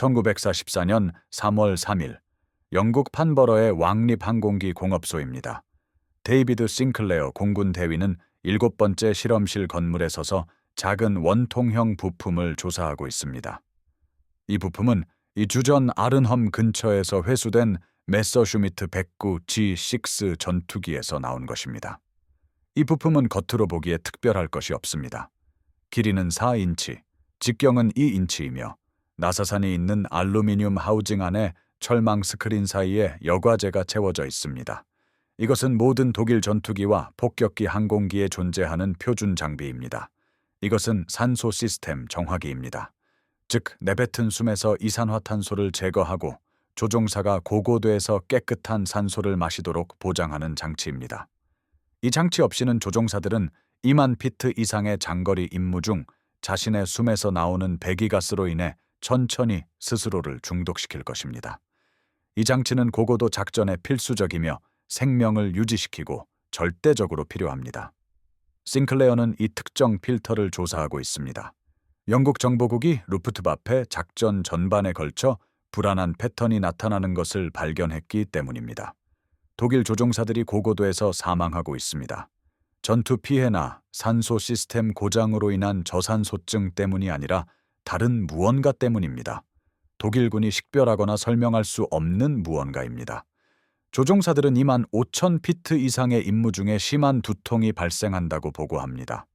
1944년 3월 3일 영국 판버러의 왕립항공기 공업소입니다. 데이비드 싱클레어 공군 대위는 7번째 실험실 건물에 서서 작은 원통형 부품을 조사하고 있습니다. 이 부품은 이 주전 아른험 근처에서 회수된 메서슈미트 109 G6 전투기에서 나온 것입니다. 이 부품은 겉으로 보기에 특별할 것이 없습니다. 길이는 4인치, 직경은 2인치이며 나사산이 있는 알루미늄 하우징 안에 철망 스크린 사이에 여과제가 채워져 있습니다. 이것은 모든 독일 전투기와 폭격기 항공기에 존재하는 표준 장비입니다. 이것은 산소 시스템 정화기입니다. 즉, 내뱉은 숨에서 이산화탄소를 제거하고 조종사가 고고도에서 깨끗한 산소를 마시도록 보장하는 장치입니다. 이 장치 없이는 조종사들은 2만 피트 이상의 장거리 임무 중 자신의 숨에서 나오는 배기가스로 인해 천천히 스스로를 중독시킬 것입니다. 이 장치는 고고도 작전에 필수적이며 생명을 유지시키고 절대적으로 필요합니다. 싱클레어는 이 특정 필터를 조사하고 있습니다. 영국 정보국이 루프트와페 작전 전반에 걸쳐 불안한 패턴이 나타나는 것을 발견했기 때문입니다. 독일 조종사들이 고고도에서 사망하고 있습니다. 전투 피해나 산소 시스템 고장으로 인한 저산소증 때문이 아니라 다른 무언가 때문입니다. 독일군이 식별하거나 설명할 수 없는 무언가입니다. 조종사들은 2만 5천 피트 이상의 임무 중에 심한 두통이 발생한다고 보고합니다.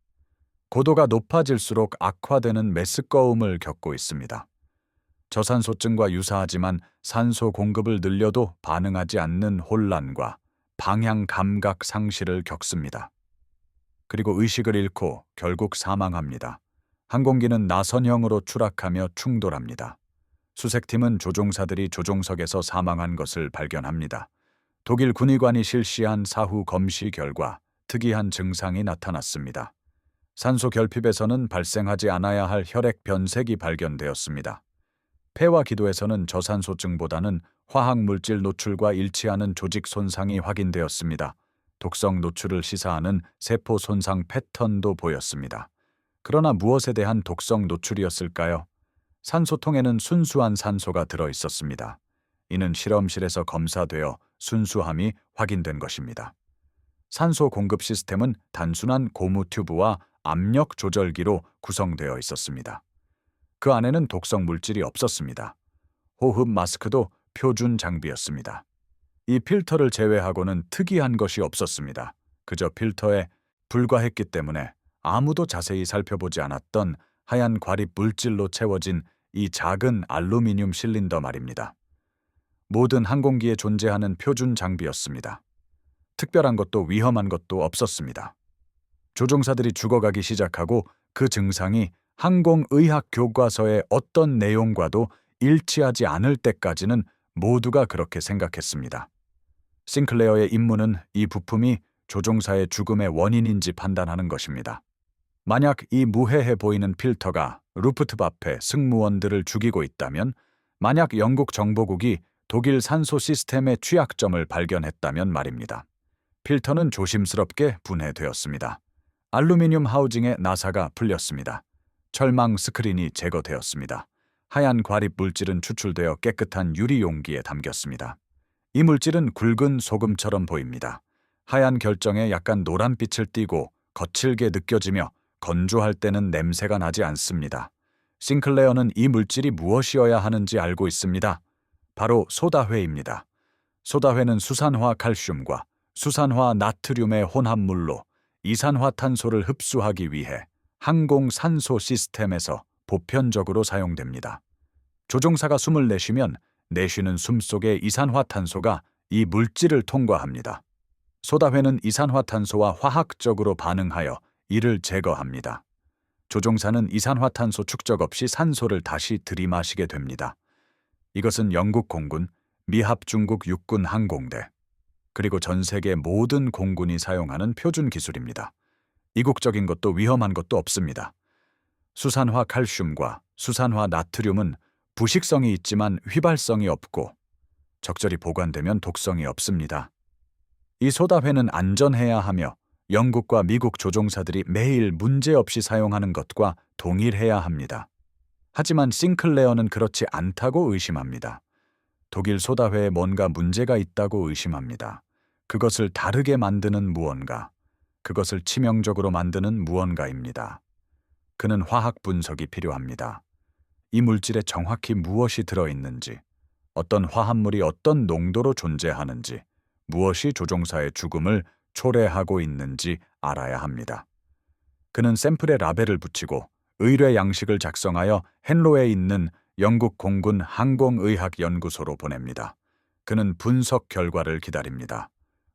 고도가 높아질수록 악화되는 메스꺼움을 겪고 있습니다. 저산소증과 유사하지만 산소 공급을 늘려도 반응하지 않는 혼란과 방향 감각 상실을 겪습니다. 그리고 의식을 잃고 결국 사망합니다. 항공기는 나선형으로 추락하며 충돌합니다. 수색팀은 조종사들이 조종석에서 사망한 것을 발견합니다. 독일 군의관이 실시한 사후 검시 결과 특이한 증상이 나타났습니다. 산소 결핍에서는 발생하지 않아야 할 혈액 변색이 발견되었습니다. 폐와 기도에서는 저산소증보다는 화학물질 노출과 일치하는 조직 손상이 확인되었습니다. 독성 노출을 시사하는 세포 손상 패턴도 보였습니다. 그러나 무엇에 대한 독성 노출이었을까요? 산소통에는 순수한 산소가 들어 있었습니다. 이는 실험실에서 검사되어 순수함이 확인된 것입니다. 산소 공급 시스템은 단순한 고무 튜브와 압력 조절기로 구성되어 있었습니다. 그 안에는 독성 물질이 없었습니다. 호흡 마스크도 표준 장비였습니다. 이 필터를 제외하고는 특이한 것이 없었습니다. 그저 필터에 불과했기 때문에 아무도 자세히 살펴보지 않았던 하얀 과립 물질로 채워진 이 작은 알루미늄 실린더 말입니다. 모든 항공기에 존재하는 표준 장비였습니다. 특별한 것도 위험한 것도 없었습니다. 조종사들이 죽어가기 시작하고 그 증상이 항공의학 교과서의 어떤 내용과도 일치하지 않을 때까지는 모두가 그렇게 생각했습니다. 싱클레어의 임무는 이 부품이 조종사의 죽음의 원인인지 판단하는 것입니다. 만약 이 무해해 보이는 필터가 루프트와페 승무원들을 죽이고 있다면, 만약 영국 정보국이 독일 산소 시스템의 취약점을 발견했다면 말입니다. 필터는 조심스럽게 분해되었습니다. 알루미늄 하우징의 나사가 풀렸습니다. 철망 스크린이 제거되었습니다. 하얀 과립 물질은 추출되어 깨끗한 유리 용기에 담겼습니다. 이 물질은 굵은 소금처럼 보입니다. 하얀 결정에 약간 노란빛을 띠고 거칠게 느껴지며 건조할 때는 냄새가 나지 않습니다. 싱클레어는 이 물질이 무엇이어야 하는지 알고 있습니다. 바로 소다회입니다. 소다회는 수산화 칼슘과 수산화 나트륨의 혼합물로 이산화탄소를 흡수하기 위해 항공 산소 시스템에서 보편적으로 사용됩니다. 조종사가 숨을 내쉬면 내쉬는 숨 속의 이산화탄소가 이 물질을 통과합니다. 소다회는 이산화탄소와 화학적으로 반응하여 이를 제거합니다. 조종사는 이산화탄소 축적 없이 산소를 다시 들이마시게 됩니다. 이것은 영국 공군, 미합중국 육군 항공대, 그리고 전 세계 모든 공군이 사용하는 표준 기술입니다. 이국적인 것도 위험한 것도 없습니다. 수산화 칼슘과 수산화 나트륨은 부식성이 있지만 휘발성이 없고 적절히 보관되면 독성이 없습니다. 이 소다회는 안전해야 하며 영국과 미국 조종사들이 매일 문제없이 사용하는 것과 동일해야 합니다. 하지만 싱클레어는 그렇지 않다고 의심합니다. 독일 소다회에 뭔가 문제가 있다고 의심합니다. 그것을 다르게 만드는 무언가, 그것을 치명적으로 만드는 무언가입니다. 그는 화학 분석이 필요합니다. 이 물질에 정확히 무엇이 들어있는지, 어떤 화합물이 어떤 농도로 존재하는지, 무엇이 조종사의 죽음을 초래하고 있는지 알아야 합니다. 그는 샘플에 라벨을 붙이고 의뢰 양식을 작성하여 헨로에 있는 영국 공군 항공의학연구소로 보냅니다. 그는 분석 결과를 기다립니다.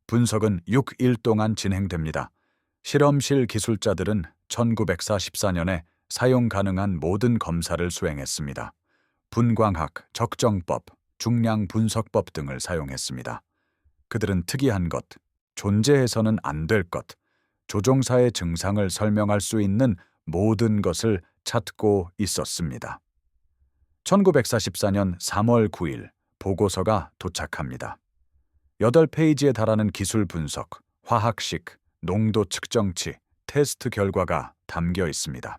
분석은 6일 동안 진행됩니다. 실험실 기술자들은 1944년에 사용 가능한 모든 검사를 수행했습니다. 분광학, 적정법, 중량 분석법 등을 사용했습니다. 그들은 특이한 것, 존재해서는 안 될 것, 조종사의 증상을 설명할 수 있는 모든 것을 찾고 있었습니다. 1944년 3월 9일 보고서가 도착합니다. 8페이지에 달하는 기술 분석, 화학식, 농도 측정치, 테스트 결과가 담겨 있습니다.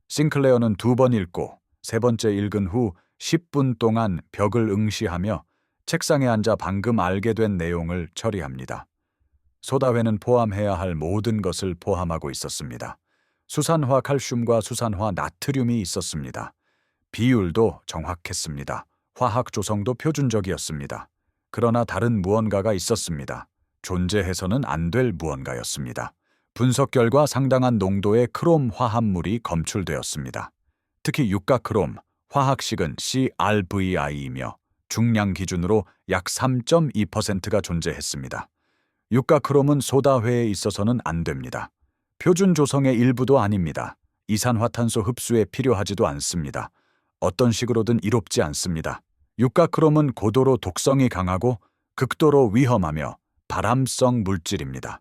싱클레어는 2번 읽고 3번째 읽은 후 10분 동안 벽을 응시하며 책상에 앉아 방금 알게 된 내용을 처리합니다. 소다회는 포함해야 할 모든 것을 포함하고 있었습니다. 수산화 칼슘과 수산화 나트륨이 있었습니다. 비율도 정확했습니다. 화학 조성도 표준적이었습니다. 그러나 다른 무언가가 있었습니다. 존재해서는 안 될 무언가였습니다. 분석 결과 상당한 농도의 크롬 화합물이 검출되었습니다. 특히 유가 크롬, 화학식은 CRVI이며 중량 기준으로 약 3.2%가 존재했습니다. 유가 크롬은 소다회에 있어서는 안 됩니다. 표준 조성의 일부도 아닙니다. 이산화탄소 흡수에 필요하지도 않습니다. 어떤 식으로든 이롭지 않습니다. 유가 크롬은 고도로 독성이 강하고 극도로 위험하며 발암성 물질입니다.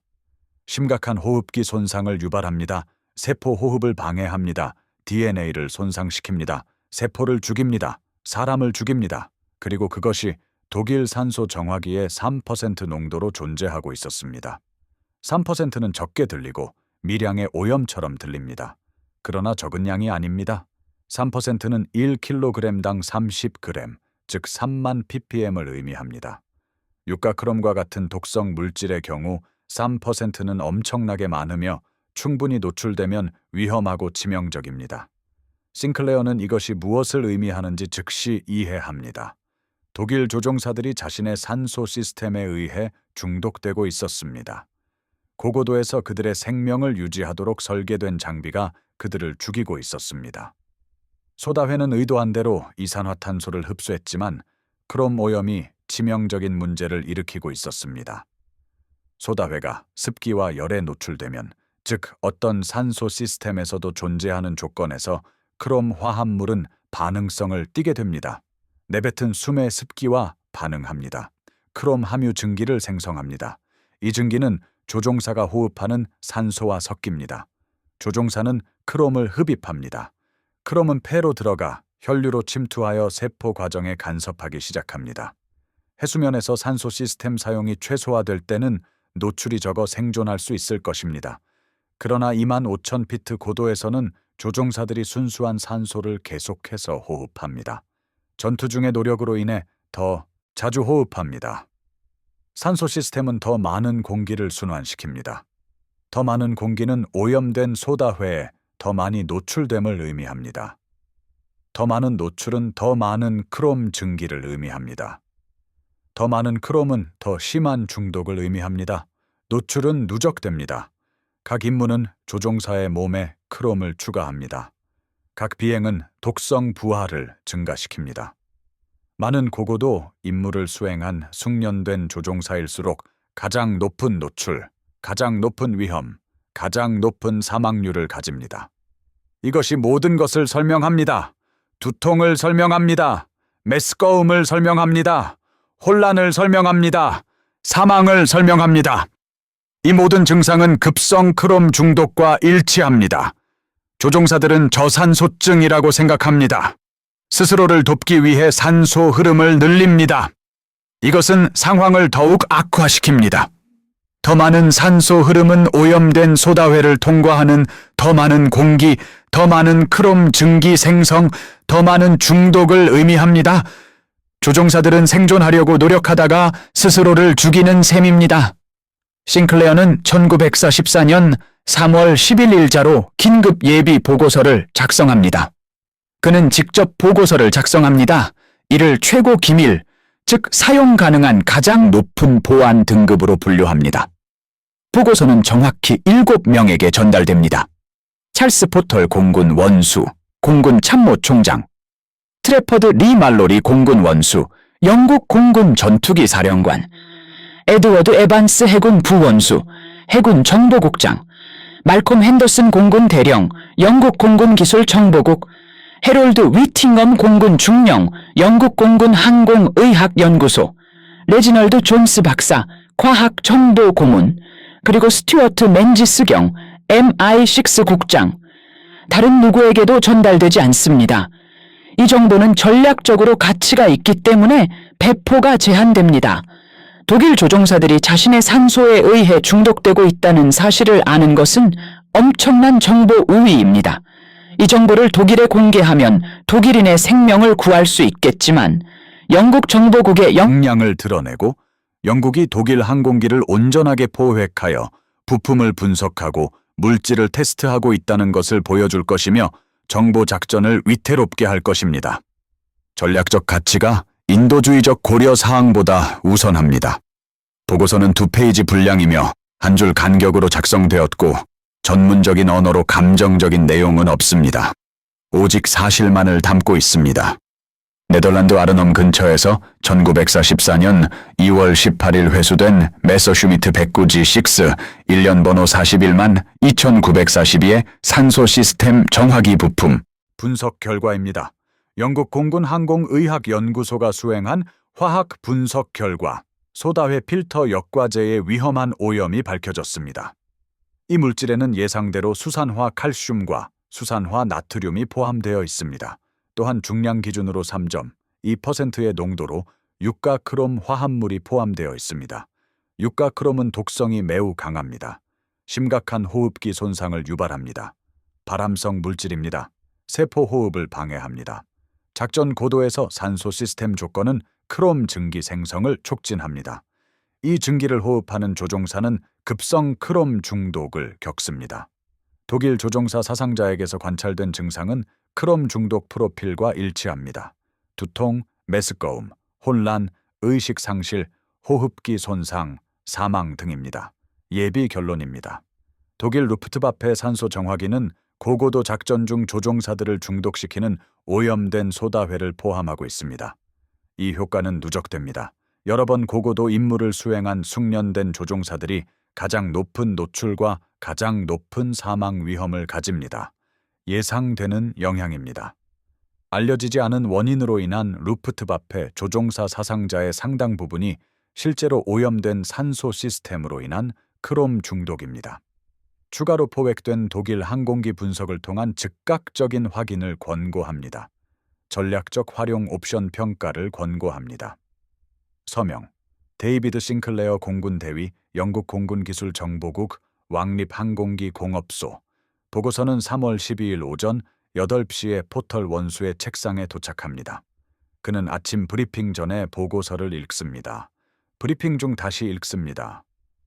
심각한 호흡기 손상을 유발합니다. 세포 호흡을 방해합니다. DNA를 손상시킵니다. 세포를 죽입니다. 사람을 죽입니다. 그리고 그것이 독일 산소 정화기의 3% 농도로 존재하고 있었습니다. 3%는 적게 들리고 미량의 오염처럼 들립니다. 그러나 적은 양이 아닙니다. 3%는 1kg당 30g, 즉 3만 ppm을 의미합니다. 유가크롬과 같은 독성 물질의 경우 3%는 엄청나게 많으며 충분히 노출되면 위험하고 치명적입니다. 싱클레어는 이것이 무엇을 의미하는지 즉시 이해합니다. 독일 조종사들이 자신의 산소 시스템에 의해 중독되고 있었습니다. 고고도에서 그들의 생명을 유지하도록 설계된 장비가 그들을 죽이고 있었습니다. 소다회는 의도한 대로 이산화탄소를 흡수했지만 크롬 오염이 치명적인 문제를 일으키고 있었습니다. 소다회가 습기와 열에 노출되면, 즉 어떤 산소 시스템에서도 존재하는 조건에서 크롬 화합물은 반응성을 띠게 됩니다. 내뱉은 숨의 습기와 반응합니다. 크롬 함유 증기를 생성합니다. 이 증기는 조종사가 호흡하는 산소와 섞입니다. 조종사는 크롬을 흡입합니다. 크롬은 폐로 들어가 혈류로 침투하여 세포 과정에 간섭하기 시작합니다. 해수면에서 산소 시스템 사용이 최소화될 때는 노출이 적어 생존할 수 있을 것입니다. 그러나 25,000피트 고도에서는 조종사들이 순수한 산소를 계속해서 호흡합니다. 전투 중의 노력으로 인해 더 자주 호흡합니다. 산소 시스템은 더 많은 공기를 순환시킵니다. 더 많은 공기는 오염된 소다회에 더 많이 노출됨을 의미합니다. 더 많은 노출은 더 많은 크롬 증기를 의미합니다. 더 많은 크롬은 더 심한 중독을 의미합니다. 노출은 누적됩니다. 각 임무는 조종사의 몸에 크롬을 추가합니다. 각 비행은 독성 부하를 증가시킵니다. 많은 고고도 임무를 수행한 숙련된 조종사일수록 가장 높은 노출, 가장 높은 위험, 가장 높은 사망률을 가집니다. 이것이 모든 것을 설명합니다. 두통을 설명합니다. 메스꺼움을 설명합니다. 혼란을 설명합니다. 사망을 설명합니다. 이 모든 증상은 급성 크롬 중독과 일치합니다. 조종사들은 저산소증이라고 생각합니다. 스스로를 돕기 위해 산소 흐름을 늘립니다. 이것은 상황을 더욱 악화시킵니다. 더 많은 산소 흐름은 오염된 소다회를 통과하는 더 많은 공기, 더 많은 크롬 증기 생성, 더 많은 중독을 의미합니다. 조종사들은 생존하려고 노력하다가 스스로를 죽이는 셈입니다. 싱클레어는 1944년 3월 10일 일자로 긴급 예비 보고서를 작성합니다. 그는 직접 보고서를 작성합니다. 이를 최고 기밀, 즉 사용 가능한 가장 높은 보안 등급으로 분류합니다. 보고서는 정확히 7명에게 전달됩니다. 찰스 포털 공군 원수, 공군 참모총장, 트래퍼드 리 말로리 공군 원수, 영국 공군 전투기 사령관, 에드워드 에반스 해군 부원수, 해군 정보국장, 말콤 핸더슨 공군 대령, 영국 공군 기술 정보국, 해롤드 위팅엄 공군 중령, 영국 공군 항공의학연구소, 레지널드 존스 박사, 과학정보 고문, 그리고 스튜어트 맨지스 경, MI6 국장. 다른 누구에게도 전달되지 않습니다. 이 정보는 전략적으로 가치가 있기 때문에 배포가 제한됩니다. 독일 조종사들이 자신의 산소에 의해 중독되고 있다는 사실을 아는 것은 엄청난 정보 우위입니다. 이 정보를 독일에 공개하면 독일인의 생명을 구할 수 있겠지만 영국 정보국의 역량을 드러내고 영국이 독일 항공기를 온전하게 포획하여 부품을 분석하고 물질을 테스트하고 있다는 것을 보여줄 것이며 정보 작전을 위태롭게 할 것입니다. 전략적 가치가 인도주의적 고려 사항보다 우선합니다. 보고서는 2페이지 분량이며 한 줄 간격으로 작성되었고 전문적인 언어로 감정적인 내용은 없습니다. 오직 사실만을 담고 있습니다. 네덜란드 아르넘 근처에서 1944년 2월 18일 회수된 메서슈미트 109G6 1년 번호 41만 2942의 산소 시스템 정화기 부품 분석 결과입니다. 영국 공군 항공의학연구소가 수행한 화학 분석 결과 소다회 필터 역과제의 위험한 오염이 밝혀졌습니다. 이 물질에는 예상대로 수산화 칼슘과 수산화 나트륨이 포함되어 있습니다. 또한 중량 기준으로 3.2%의 농도로 육가크롬 화합물이 포함되어 있습니다. 육가크롬은 독성이 매우 강합니다. 심각한 호흡기 손상을 유발합니다. 발암성 물질입니다. 세포 호흡을 방해합니다. 작전 고도에서 산소 시스템 조건은 크롬 증기 생성을 촉진합니다. 이 증기를 호흡하는 조종사는 급성 크롬 중독을 겪습니다. 독일 조종사 사상자에게서 관찰된 증상은 크롬 중독 프로필과 일치합니다. 두통, 메스꺼움, 혼란, 의식 상실, 호흡기 손상, 사망 등입니다. 예비 결론입니다. 독일 루프트와페 산소 정화기는 고고도 작전 중 조종사들을 중독시키는 오염된 소다회를 포함하고 있습니다. 이 효과는 누적됩니다. 여러 번 고고도 임무를 수행한 숙련된 조종사들이 가장 높은 노출과 가장 높은 사망 위험을 가집니다. 예상되는 영향입니다. 알려지지 않은 원인으로 인한 루프트와페 조종사 사상자의 상당 부분이 실제로 오염된 산소 시스템으로 인한 크롬 중독입니다. 추가로 포획된 독일 항공기 분석을 통한 즉각적인 확인을 권고합니다. 전략적 활용 옵션 평가를 권고합니다. 서명 데이비드 싱클레어 공군 대위, 영국 공군 기술 정보국, 왕립 항공기 공업소. 보고서는 3월 12일 오전 8시에 포털 원수의 책상에 도착합니다. 그는 아침 브리핑 전에 보고서를 읽습니다. 브리핑 중 다시 읽습니다.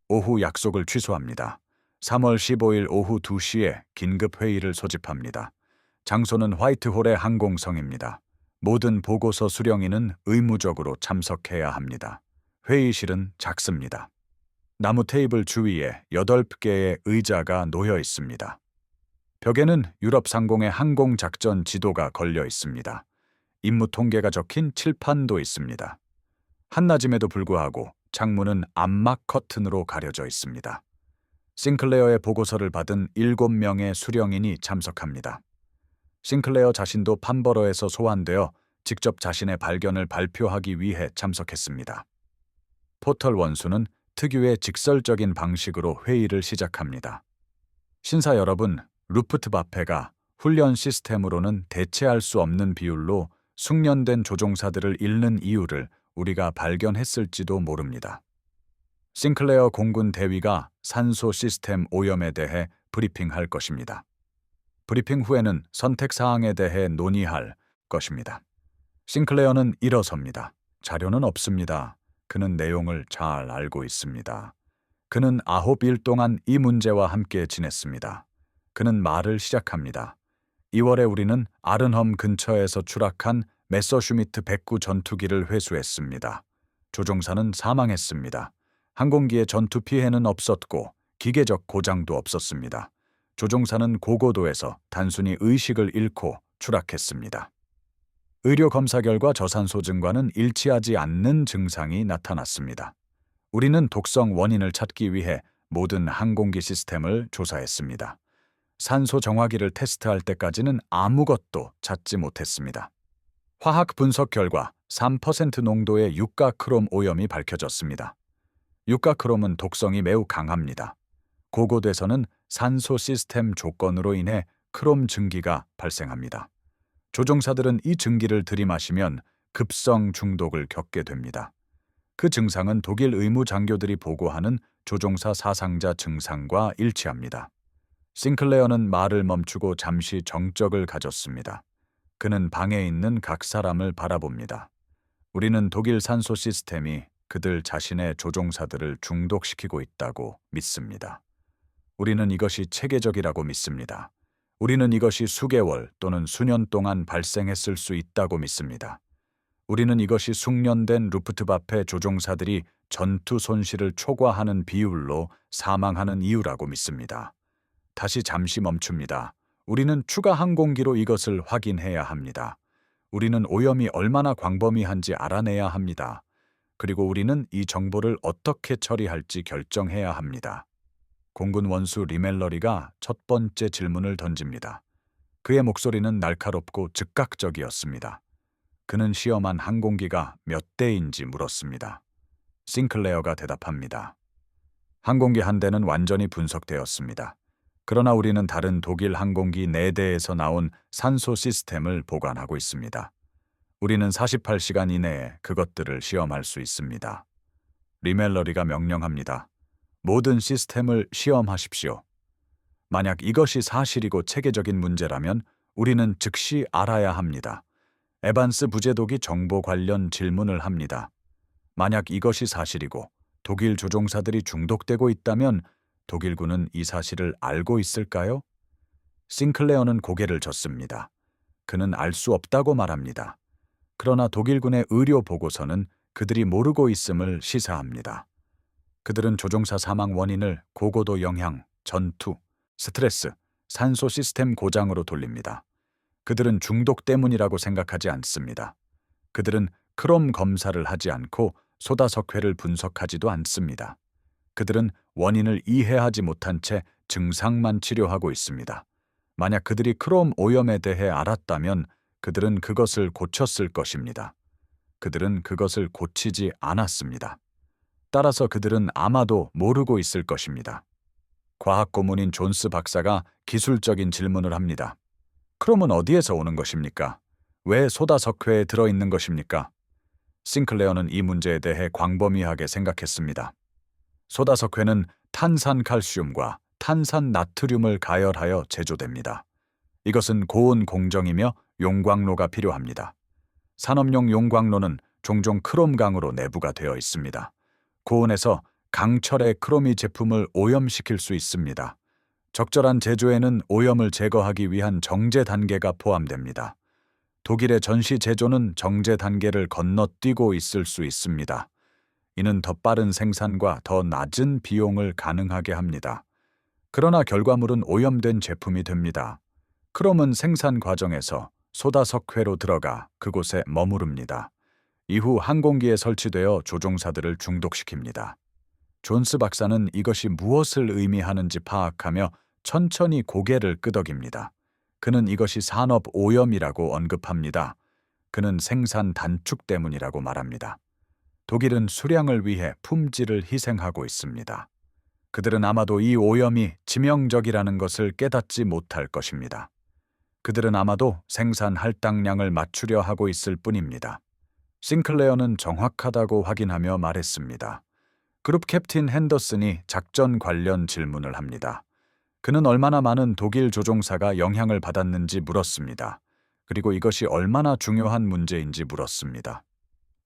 오후 약속을 취소합니다. 3월 15일 오후 2시에 긴급 회의를 소집합니다. 장소는 화이트홀의 항공성입니다. 모든 보고서 수령인은 의무적으로 참석해야 합니다. 회의실은 작습니다. 나무 테이블 주위에 8개의 의자가 놓여 있습니다. 벽에는 유럽 상공의 항공작전 지도가 걸려 있습니다. 임무 통계가 적힌 칠판도 있습니다. 한낮임에도 불구하고 창문은 암막 커튼으로 가려져 있습니다. 싱클레어의 보고서를 받은 7명의 수령인이 참석합니다. 싱클레어 자신도 판버러에서 소환되어 직접 자신의 발견을 발표하기 위해 참석했습니다. 포털 원수는 특유의 직설적인 방식으로 회의를 시작합니다. 신사 여러분, 루프트와페가 훈련 시스템으로는 대체할 수 없는 비율로 숙련된 조종사들을 잃는 이유를 우리가 발견했을지도 모릅니다. 싱클레어 공군 대위가 산소 시스템 오염에 대해 브리핑할 것입니다. 브리핑 후에는 선택 사항에 대해 논의할 것입니다. 싱클레어는 일어섭니다. 자료는 없습니다. 그는 내용을 잘 알고 있습니다. 그는 9일 동안 이 문제와 함께 지냈습니다. 그는 말을 시작합니다. 2월에 우리는 아른험 근처에서 추락한 메서슈미트 109 전투기를 회수했습니다. 조종사는 사망했습니다. 항공기의 전투 피해는 없었고 기계적 고장도 없었습니다. 조종사는 고고도에서 단순히 의식을 잃고 추락했습니다. 의료 검사 결과 저산소 증과는 일치하지 않는 증상이 나타났습니다. 우리는 독성 원인을 찾기 위해 모든 항공기 시스템을 조사했습니다. 산소 정화기를 테스트할 때까지는 아무것도 찾지 못했습니다. 화학 분석 결과 3% 농도의 유가크롬 오염이 밝혀졌습니다. 유가크롬은 독성이 매우 강합니다. 고고도에서는 산소 시스템 조건으로 인해 크롬 증기가 발생합니다. 조종사들은 이 증기를 들이마시면 급성 중독을 겪게 됩니다. 그 증상은 독일 의무 장교들이 보고하는 조종사 사상자 증상과 일치합니다. 싱클레어는 말을 멈추고 잠시 정적을 가졌습니다. 그는 방에 있는 각 사람을 바라봅니다. 우리는 독일 산소 시스템이 그들 자신의 조종사들을 중독시키고 있다고 믿습니다. 우리는 이것이 체계적이라고 믿습니다. 우리는 이것이 수개월 또는 수년 동안 발생했을 수 있다고 믿습니다. 우리는 이것이 숙련된 루프트바페 조종사들이 전투 손실을 초과하는 비율로 사망하는 이유라고 믿습니다. 다시 잠시 멈춥니다. 우리는 추가 항공기로 이것을 확인해야 합니다. 우리는 오염이 얼마나 광범위한지 알아내야 합니다. 그리고 우리는 이 정보를 어떻게 처리할지 결정해야 합니다. 공군 원수 리멜러리가 첫 번째 질문을 던집니다. 그의 목소리는 날카롭고 즉각적이었습니다. 그는 시험한 항공기가 몇 대인지 물었습니다. 싱클레어가 대답합니다. 항공기 한 대는 완전히 분석되었습니다. 그러나 우리는 다른 독일 항공기 4대에서 나온 산소 시스템을 보관하고 있습니다. 우리는 48시간 이내에 그것들을 시험할 수 있습니다. 리멜러리가 명령합니다. 모든 시스템을 시험하십시오. 만약 이것이 사실이고 체계적인 문제라면 우리는 즉시 알아야 합니다. 에반스 부제독이 정보 관련 질문을 합니다. 만약 이것이 사실이고 독일 조종사들이 중독되고 있다면 독일군은 이 사실을 알고 있을까요? 싱클레어는 고개를 젓습니다. 그는 알 수 없다고 말합니다. 그러나 독일군의 의료 보고서는 그들이 모르고 있음을 시사합니다. 그들은 조종사 사망 원인을 고고도 영향, 전투, 스트레스, 산소 시스템 고장으로 돌립니다. 그들은 중독 때문이라고 생각하지 않습니다. 그들은 크롬 검사를 하지 않고 소다석회를 분석하지도 않습니다. 그들은 원인을 이해하지 못한 채 증상만 치료하고 있습니다. 만약 그들이 크롬 오염에 대해 알았다면 그들은 그것을 고쳤을 것입니다. 그들은 그것을 고치지 않았습니다. 따라서 그들은 아마도 모르고 있을 것입니다. 과학 고문인 존스 박사가 기술적인 질문을 합니다. 크롬은 어디에서 오는 것입니까? 왜 소다석회에 들어있는 것입니까? 싱클레어는 이 문제에 대해 광범위하게 생각했습니다. 소다석회는 탄산칼슘과 탄산나트륨을 가열하여 제조됩니다. 이것은 고온 공정이며 용광로가 필요합니다. 산업용 용광로는 종종 크롬강으로 내부가 되어 있습니다. 고온에서 강철의 크로미 제품을 오염시킬 수 있습니다. 적절한 제조에는 오염을 제거하기 위한 정제 단계가 포함됩니다. 독일의 전시 제조는 정제 단계를 건너뛰고 있을 수 있습니다. 이는 더 빠른 생산과 더 낮은 비용을 가능하게 합니다. 그러나 결과물은 오염된 제품이 됩니다. 크롬은 생산 과정에서 소다석회로 들어가 그곳에 머무릅니다. 이후 항공기에 설치되어 조종사들을 중독시킵니다. 존스 박사는 이것이 무엇을 의미하는지 파악하며 천천히 고개를 끄덕입니다. 그는 이것이 산업 오염이라고 언급합니다. 그는 생산 단축 때문이라고 말합니다. 독일은 수량을 위해 품질을 희생하고 있습니다. 그들은 아마도 이 오염이 치명적이라는 것을 깨닫지 못할 것입니다. 그들은 아마도 생산 할당량을 맞추려 하고 있을 뿐입니다. 싱클레어는 정확하다고 확인하며 말했습니다. 그룹 캡틴 핸더슨이 작전 관련 질문을 합니다. 그는 얼마나 많은 독일 조종사가 영향을 받았는지 물었습니다. 그리고 이것이 얼마나 중요한 문제인지 물었습니다.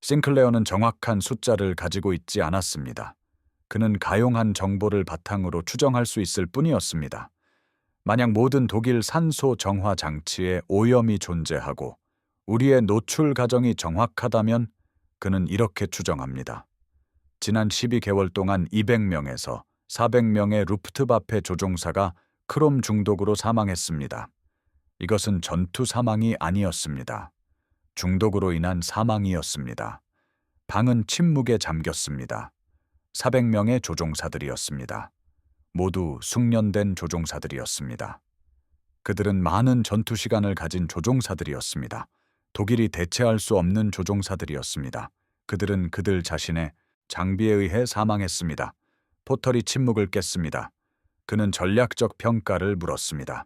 싱클레어는 정확한 숫자를 가지고 있지 않았습니다. 그는 가용한 정보를 바탕으로 추정할 수 있을 뿐이었습니다. 만약 모든 독일 산소 정화 장치에 오염이 존재하고 우리의 노출 과정이 정확하다면 그는 이렇게 추정합니다. 지난 12개월 동안 200명에서 400명의 루프트바페 조종사가 크롬 중독으로 사망했습니다. 이것은 전투 사망이 아니었습니다. 중독으로 인한 사망이었습니다. 방은 침묵에 잠겼습니다. 400명의 조종사들이었습니다. 모두 숙련된 조종사들이었습니다. 그들은 많은 전투 시간을 가진 조종사들이었습니다. 독일이 대체할 수 없는 조종사들이었습니다. 그들은 그들 자신의 장비에 의해 사망했습니다. 포털이 침묵을 깼습니다. 그는 전략적 평가를 물었습니다.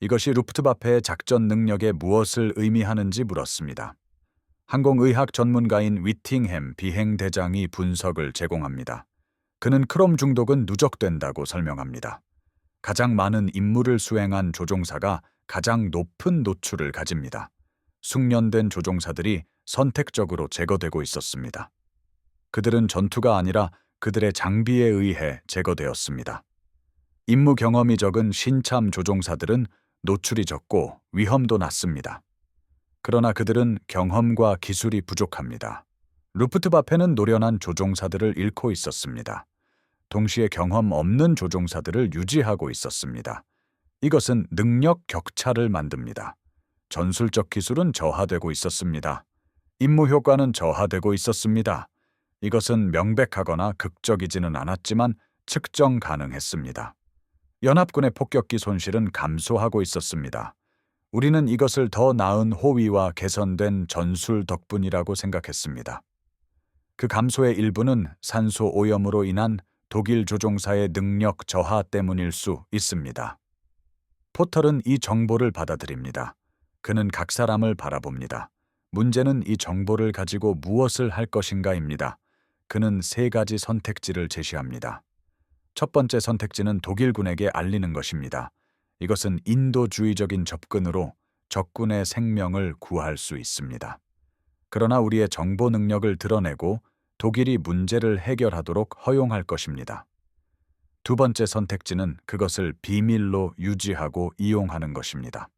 이것이 루프트바페의 작전 능력에 무엇을 의미하는지 물었습니다. 항공의학 전문가인 위팅햄 비행대장이 분석을 제공합니다. 그는 크롬 중독은 누적된다고 설명합니다. 가장 많은 임무를 수행한 조종사가 가장 높은 노출을 가집니다. 숙련된 조종사들이 선택적으로 제거되고 있었습니다. 그들은 전투가 아니라 그들의 장비에 의해 제거되었습니다. 임무 경험이 적은 신참 조종사들은 노출이 적고 위험도 낮습니다. 그러나 그들은 경험과 기술이 부족합니다. 루프트바페는 노련한 조종사들을 잃고 있었습니다. 동시에 경험 없는 조종사들을 유지하고 있었습니다. 이것은 능력 격차를 만듭니다. 전술적 기술은 저하되고 있었습니다. 임무 효과는 저하되고 있었습니다. 이것은 명백하거나 극적이지는 않았지만 측정 가능했습니다. 연합군의 폭격기 손실은 감소하고 있었습니다. 우리는 이것을 더 나은 호위와 개선된 전술 덕분이라고 생각했습니다. 그 감소의 일부는 산소 오염으로 인한 독일 조종사의 능력 저하 때문일 수 있습니다. 포털은 이 정보를 받아들입니다. 그는 각 사람을 바라봅니다. 문제는 이 정보를 가지고 무엇을 할 것인가입니다. 그는 세 가지 선택지를 제시합니다. 첫 번째 선택지는 독일군에게 알리는 것입니다. 이것은 인도주의적인 접근으로 적군의 생명을 구할 수 있습니다. 그러나 우리의 정보 능력을 드러내고 독일이 문제를 해결하도록 허용할 것입니다. 두 번째 선택지는 그것을 비밀로 유지하고 이용하는 것입니다.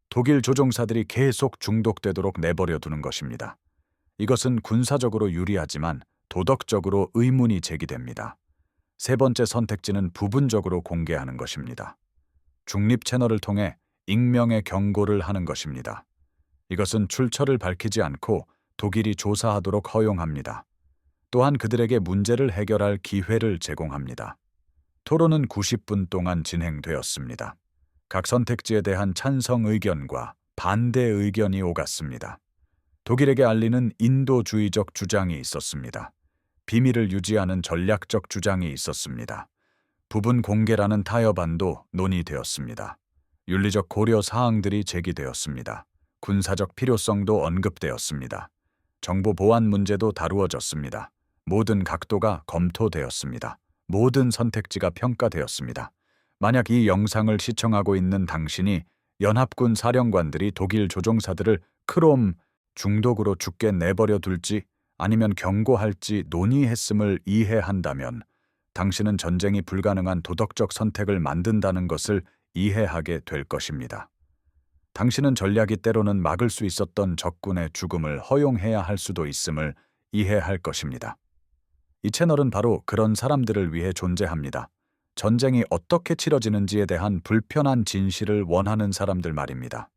독일 조종사들이 계속 중독되도록 내버려 두는 것입니다. 이것은 군사적으로 유리하지만 도덕적으로 의문이 제기됩니다. 세 번째 선택지는 부분적으로 공개하는 것입니다. 중립 채널을 통해 익명의 경고를 하는 것입니다. 이것은 출처를 밝히지 않고 독일이 조사하도록 허용합니다. 또한 그들에게 문제를 해결할 기회를 제공합니다. 토론은 90분 동안 진행되었습니다. 각 선택지에 대한 찬성 의견과 반대 의견이 오갔습니다. 독일에게 알리는 인도주의적 주장이 있었습니다. 비밀을 유지하는 전략적 주장이 있었습니다. 부분 공개라는 타협안도 논의되었습니다. 윤리적 고려 사항들이 제기되었습니다. 군사적 필요성도 언급되었습니다. 정보 보안 문제도 다루어졌습니다. 모든 각도가 검토되었습니다. 모든 선택지가 평가되었습니다. 만약 이 영상을 시청하고 있는 당신이 연합군 사령관들이 독일 조종사들을 크롬 중독으로 죽게 내버려 둘지 아니면 경고할지 논의했음을 이해한다면 당신은 전쟁이 불가능한 도덕적 선택을 만든다는 것을 이해하게 될 것입니다. 당신은 전략이 때로는 막을 수 있었던 적군의 죽음을 허용해야 할 수도 있음을 이해할 것입니다. 이 채널은 바로 그런 사람들을 위해 존재합니다. 전쟁이 어떻게 치러지는지에 대한 불편한 진실을 원하는 사람들 말입니다.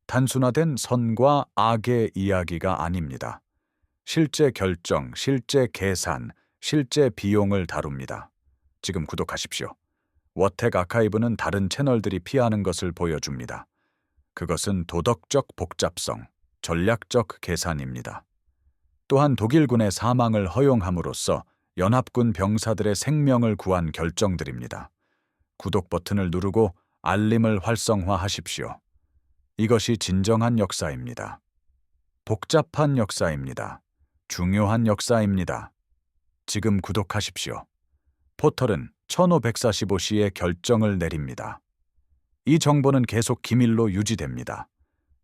단순화된 선과 악의 이야기가 아닙니다. 실제 결정, 실제 계산, 실제 비용을 다룹니다. 지금 구독하십시오. 워텍 아카이브는 다른 채널들이 피하는 것을 보여줍니다. 그것은 도덕적 복잡성, 전략적 계산입니다. 또한 독일군의 사망을 허용함으로써 연합군 병사들의 생명을 구한 결정들입니다. 구독 버튼을 누르고 알림을 활성화하십시오. 이것이 진정한 역사입니다. 복잡한 역사입니다. 중요한 역사입니다. 지금 구독하십시오. 포털은 1545시에 결정을 내립니다. 이 정보는 계속 기밀로 유지됩니다.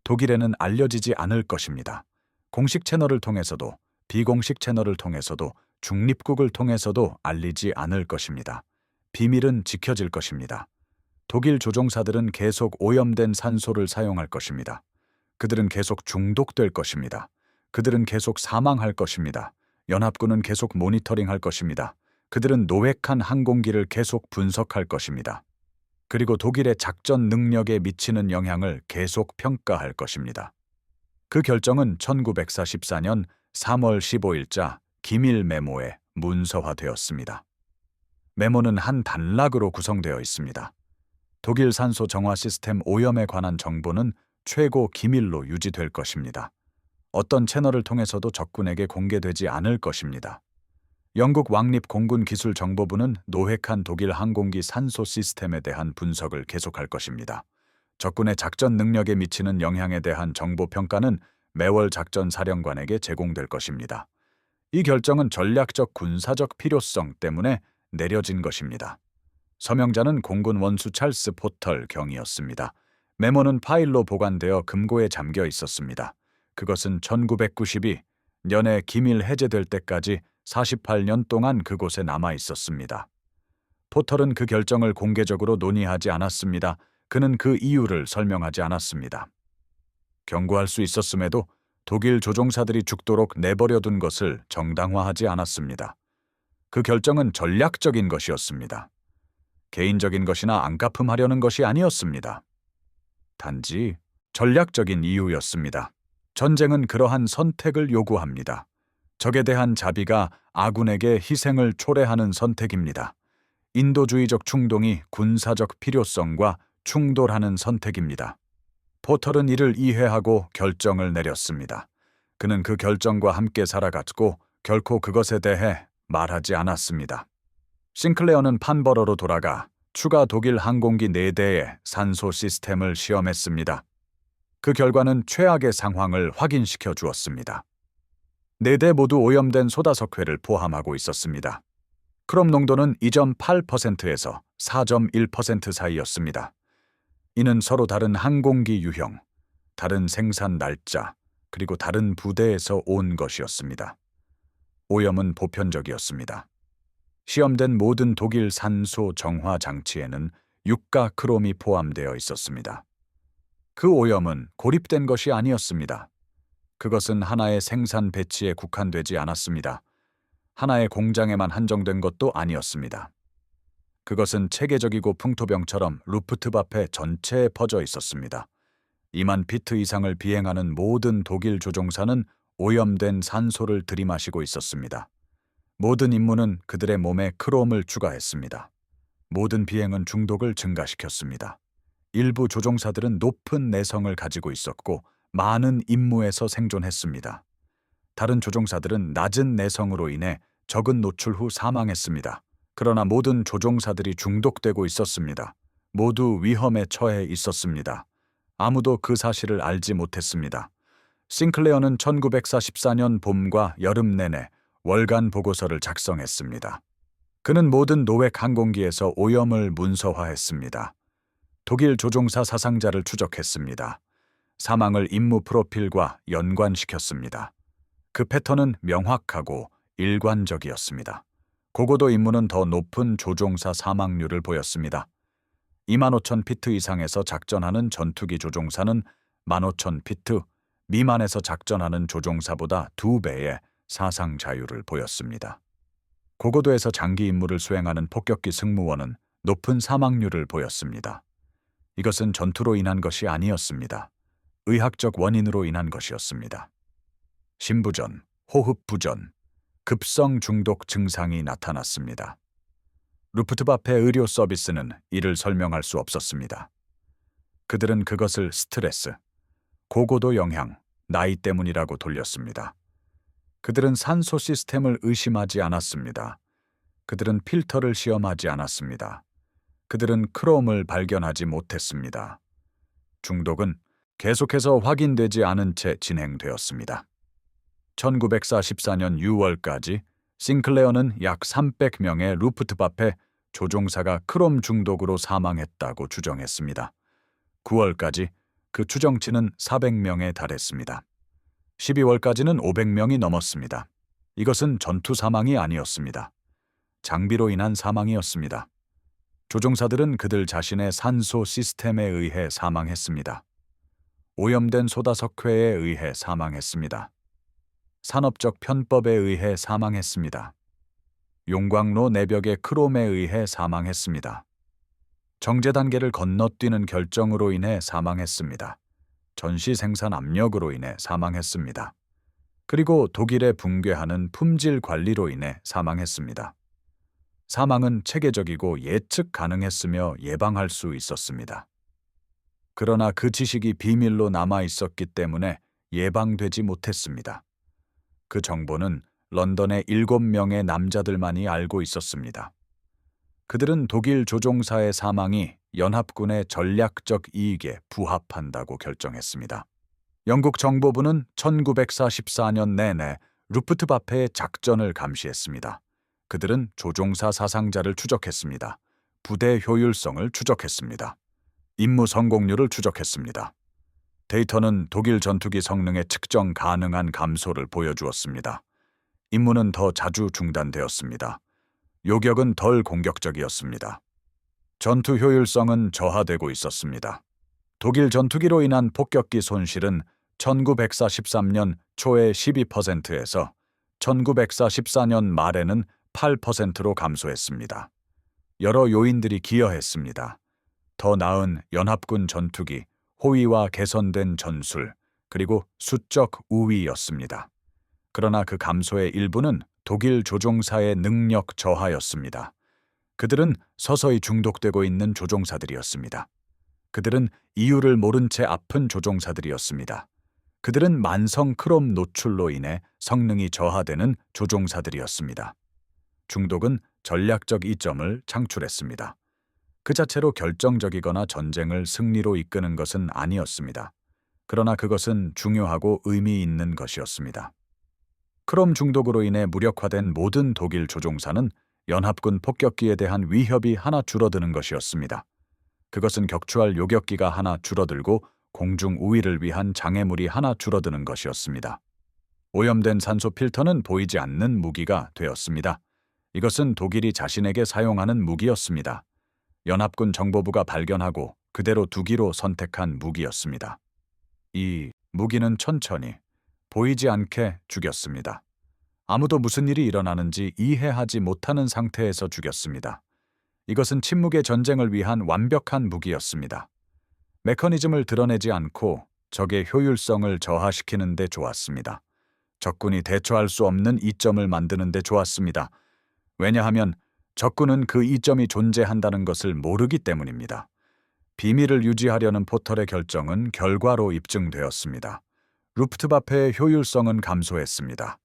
독일에는 알려지지 않을 것입니다. 공식 채널을 통해서도 비공식 채널을 통해서도 중립국을 통해서도 알리지 않을 것입니다. 비밀은 지켜질 것입니다. 독일 조종사들은 계속 오염된 산소를 사용할 것입니다. 그들은 계속 중독될 것입니다. 그들은 계속 사망할 것입니다. 연합군은 계속 모니터링할 것입니다. 그들은 노획한 항공기를 계속 분석할 것입니다. 그리고 독일의 작전 능력에 미치는 영향을 계속 평가할 것입니다. 그 결정은 1944년 3월 15일자 기밀 메모에 문서화되었습니다. 메모는 한 단락으로 구성되어 있습니다. 독일 산소 정화 시스템 오염에 관한 정보는 최고 기밀로 유지될 것입니다. 어떤 채널을 통해서도 적군에게 공개되지 않을 것입니다. 영국 왕립공군기술정보부는 노획한 독일 항공기 산소 시스템에 대한 분석을 계속할 것입니다. 적군의 작전 능력에 미치는 영향에 대한 정보 평가는 매월 작전사령관에게 제공될 것입니다. 이 결정은 전략적 군사적 필요성 때문에 내려진 것입니다. 서명자는 공군 원수 찰스 포털 경이었습니다. 메모는 파일로 보관되어 금고에 잠겨 있었습니다. 그것은 1992년에 기밀 해제될 때까지 48년 동안 그곳에 남아 있었습니다. 포털은 그 결정을 공개적으로 논의하지 않았습니다. 그는 그 이유를 설명하지 않았습니다. 경고할 수 있었음에도 독일 조종사들이 죽도록 내버려둔 것을 정당화하지 않았습니다. 그 결정은 전략적인 것이었습니다. 개인적인 것이나 안갚음하려는 것이 아니었습니다. 단지 전략적인 이유였습니다. 전쟁은 그러한 선택을 요구합니다. 적에 대한 자비가 아군에게 희생을 초래하는 선택입니다. 인도주의적 충동이 군사적 필요성과 충돌하는 선택입니다. 포털은 이를 이해하고 결정을 내렸습니다. 그는 그 결정과 함께 살아갔고 결코 그것에 대해 말하지 않았습니다. 싱클레어는 판버러로 돌아가 추가 독일 항공기 4대의 산소 시스템을 시험했습니다. 그 결과는 최악의 상황을 확인시켜 주었습니다. 4대 모두 오염된 소다석회를 포함하고 있었습니다. 크롬 농도는 2.8%에서 4.1% 사이였습니다. 이는 서로 다른 항공기 유형, 다른 생산 날짜, 그리고 다른 부대에서 온 것이었습니다. 오염은 보편적이었습니다. 시험된 모든 독일 산소 정화 장치에는 유가 크롬이 포함되어 있었습니다. 그 오염은 고립된 것이 아니었습니다. 그것은 하나의 생산 배치에 국한되지 않았습니다. 하나의 공장에만 한정된 것도 아니었습니다. 그것은 체계적이고 풍토병처럼 루프트바페 전체에 퍼져 있었습니다. 2만 피트 이상을 비행하는 모든 독일 조종사는 오염된 산소를 들이마시고 있었습니다. 모든 임무는 그들의 몸에 크롬을 추가했습니다. 모든 비행은 중독을 증가시켰습니다. 일부 조종사들은 높은 내성을 가지고 있었고 많은 임무에서 생존했습니다. 다른 조종사들은 낮은 내성으로 인해 적은 노출 후 사망했습니다. 그러나 모든 조종사들이 중독되고 있었습니다. 모두 위험에 처해 있었습니다. 아무도 그 사실을 알지 못했습니다. 싱클레어는 1944년 봄과 여름 내내 월간 보고서를 작성했습니다. 그는 모든 노획 항공기에서 오염을 문서화했습니다. 독일 조종사 사상자를 추적했습니다. 사망을 임무 프로필과 연관시켰습니다. 그 패턴은 명확하고 일관적이었습니다. 고고도 임무는 더 높은 조종사 사망률을 보였습니다. 25,000피트 이상에서 작전하는 전투기 조종사는 15,000피트 미만에서 작전하는 조종사보다 2배의 사상 자유를 보였습니다. 고고도에서 장기 임무를 수행하는 폭격기 승무원은 높은 사망률을 보였습니다. 이것은 전투로 인한 것이 아니었습니다. 의학적 원인으로 인한 것이었습니다. 심부전, 호흡부전, 급성 중독 증상이 나타났습니다. 루프트바페 의료 서비스는 이를 설명할 수 없었습니다. 그들은 그것을 스트레스, 고고도 영향, 나이 때문이라고 돌렸습니다. 그들은 산소 시스템을 의심하지 않았습니다. 그들은 필터를 시험하지 않았습니다. 그들은 크롬을 발견하지 못했습니다. 중독은 계속해서 확인되지 않은 채 진행되었습니다. 1944년 6월까지 싱클레어는 약 300명의 루프트바페 조종사가 크롬 중독으로 사망했다고 추정했습니다. 9월까지 그 추정치는 400명에 달했습니다. 12월까지는 500명이 넘었습니다. 이것은 전투 사망이 아니었습니다. 장비로 인한 사망이었습니다. 조종사들은 그들 자신의 산소 시스템에 의해 사망했습니다. 오염된 소다석회에 의해 사망했습니다. 산업적 편법에 의해 사망했습니다. 용광로 내벽의 크롬에 의해 사망했습니다. 정제 단계를 건너뛰는 결정으로 인해 사망했습니다. 전시 생산 압력으로 인해 사망했습니다. 그리고 독일에 붕괴하는 품질 관리로 인해 사망했습니다. 사망은 체계적이고 예측 가능했으며 예방할 수 있었습니다. 그러나 그 지식이 비밀로 남아 있었기 때문에 예방되지 못했습니다. 그 정보는 런던의 7명의 남자들만이 알고 있었습니다. 그들은 독일 조종사의 사망이 연합군의 전략적 이익에 부합한다고 결정했습니다. 영국 정보부는 1944년 내내 루프트바페의 작전을 감시했습니다. 그들은 조종사 사상자를 추적했습니다. 부대 효율성을 추적했습니다. 임무 성공률을 추적했습니다. 데이터는 독일 전투기 성능의 측정 가능한 감소를 보여주었습니다. 임무는 더 자주 중단되었습니다. 요격은 덜 공격적이었습니다. 전투 효율성은 저하되고 있었습니다. 독일 전투기로 인한 폭격기 손실은 1943년 초에 12%에서 1944년 말에는 8%로 감소했습니다. 여러 요인들이 기여했습니다. 더 나은 연합군 전투기, 호위와 개선된 전술, 그리고 수적 우위였습니다. 그러나 그 감소의 일부는 독일 조종사의 능력 저하였습니다. 그들은 서서히 중독되고 있는 조종사들이었습니다. 그들은 이유를 모른 채 아픈 조종사들이었습니다. 그들은 만성 크롬 노출로 인해 성능이 저하되는 조종사들이었습니다. 중독은 전략적 이점을 창출했습니다. 그 자체로 결정적이거나 전쟁을 승리로 이끄는 것은 아니었습니다. 그러나 그것은 중요하고 의미 있는 것이었습니다. 크롬 중독으로 인해 무력화된 모든 독일 조종사는 연합군 폭격기에 대한 위협이 하나 줄어드는 것이었습니다. 그것은 격추할 요격기가 하나 줄어들고 공중 우위를 위한 장애물이 하나 줄어드는 것이었습니다. 오염된 산소 필터는 보이지 않는 무기가 되었습니다. 이것은 독일이 자신에게 사용하는 무기였습니다. 연합군 정보부가 발견하고 그대로 두기로 선택한 무기였습니다. 이 무기는 천천히, 보이지 않게 죽였습니다. 아무도 무슨 일이 일어나는지 이해하지 못하는 상태에서 죽였습니다. 이것은 침묵의 전쟁을 위한 완벽한 무기였습니다. 메커니즘을 드러내지 않고 적의 효율성을 저하시키는 데 좋았습니다. 적군이 대처할 수 없는 이점을 만드는 데 좋았습니다. 왜냐하면 적군은 그 이점이 존재한다는 것을 모르기 때문입니다. 비밀을 유지하려는 포털의 결정은 결과로 입증되었습니다. 루프트바페의 효율성은 감소했습니다.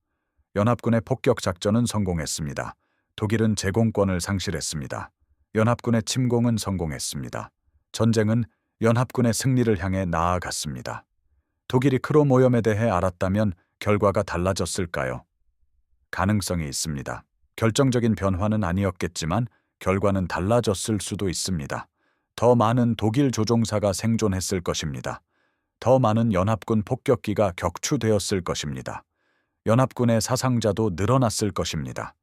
연합군의 폭격 작전은 성공했습니다. 독일은 제공권을 상실했습니다. 연합군의 침공은 성공했습니다. 전쟁은 연합군의 승리를 향해 나아갔습니다. 독일이 크롬 오염에 대해 알았다면 결과가 달라졌을까요? 가능성이 있습니다. 결정적인 변화는 아니었겠지만 결과는 달라졌을 수도 있습니다. 더 많은 독일 조종사가 생존했을 것입니다. 더 많은 연합군 폭격기가 격추되었을 것입니다. 연합군의 사상자도 늘어났을 것입니다.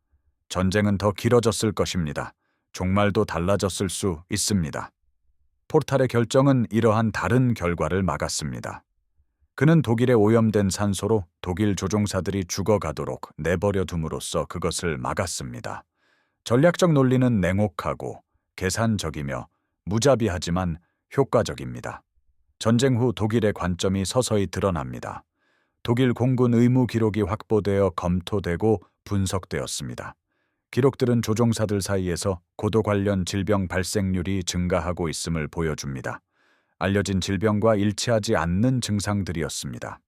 전쟁은 더 길어졌을 것입니다. 종말도 달라졌을 수 있습니다. 포탈의 결정은 이러한 다른 결과를 막았습니다. 그는 독일의 오염된 산소로 독일 조종사들이 죽어가도록 내버려 둠으로써 그것을 막았습니다. 전략적 논리는 냉혹하고 계산적이며 무자비하지만 효과적입니다. 전쟁 후 독일의 관점이 서서히 드러납니다. 독일 공군 의무 기록이 확보되어 검토되고 분석되었습니다. 기록들은 조종사들 사이에서 고도 관련 질병 발생률이 증가하고 있음을 보여줍니다. 알려진 질병과 일치하지 않는 증상들이었습니다.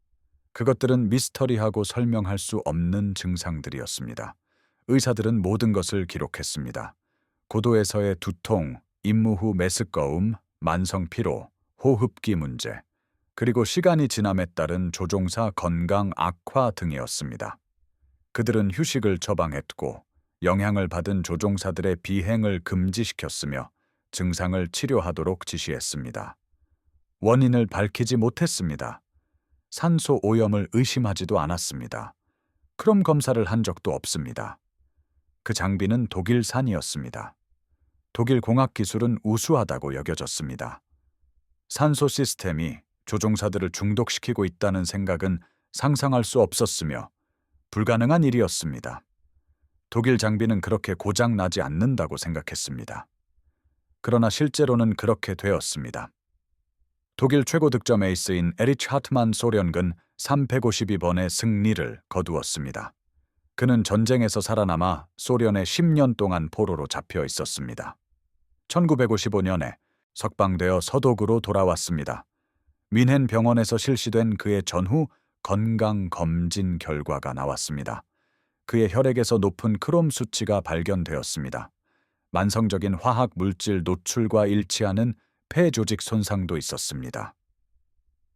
그것들은 미스터리하고 설명할 수 없는 증상들이었습니다. 의사들은 모든 것을 기록했습니다. 고도에서의 두통, 임무 후 메스꺼움, 만성 피로, 호흡기 문제, 그리고 시간이 지남에 따른 조종사 건강 악화 등이었습니다. 그들은 휴식을 처방했고 영향을 받은 조종사들의 비행을 금지시켰으며 증상을 치료하도록 지시했습니다. 원인을 밝히지 못했습니다. 산소 오염을 의심하지도 않았습니다. 크롬 검사를 한 적도 없습니다. 그 장비는 독일산이었습니다. 독일 공학 기술은 우수하다고 여겨졌습니다. 산소 시스템이 조종사들을 중독시키고 있다는 생각은 상상할 수 없었으며 불가능한 일이었습니다. 독일 장비는 그렇게 고장 나지 않는다고 생각했습니다. 그러나 실제로는 그렇게 되었습니다. 독일 최고 득점 에이스인 에리치 하트만 소련군 352번의 승리를 거두었습니다. 그는 전쟁에서 살아남아 소련에 10년 동안 포로로 잡혀 있었습니다. 1955년에 석방되어 서독으로 돌아왔습니다. 뮌헨 병원에서 실시된 그의 전후 건강 검진 결과가 나왔습니다. 그의 혈액에서 높은 크롬 수치가 발견되었습니다. 만성적인 화학 물질 노출과 일치하는 폐 조직 손상도 있었습니다.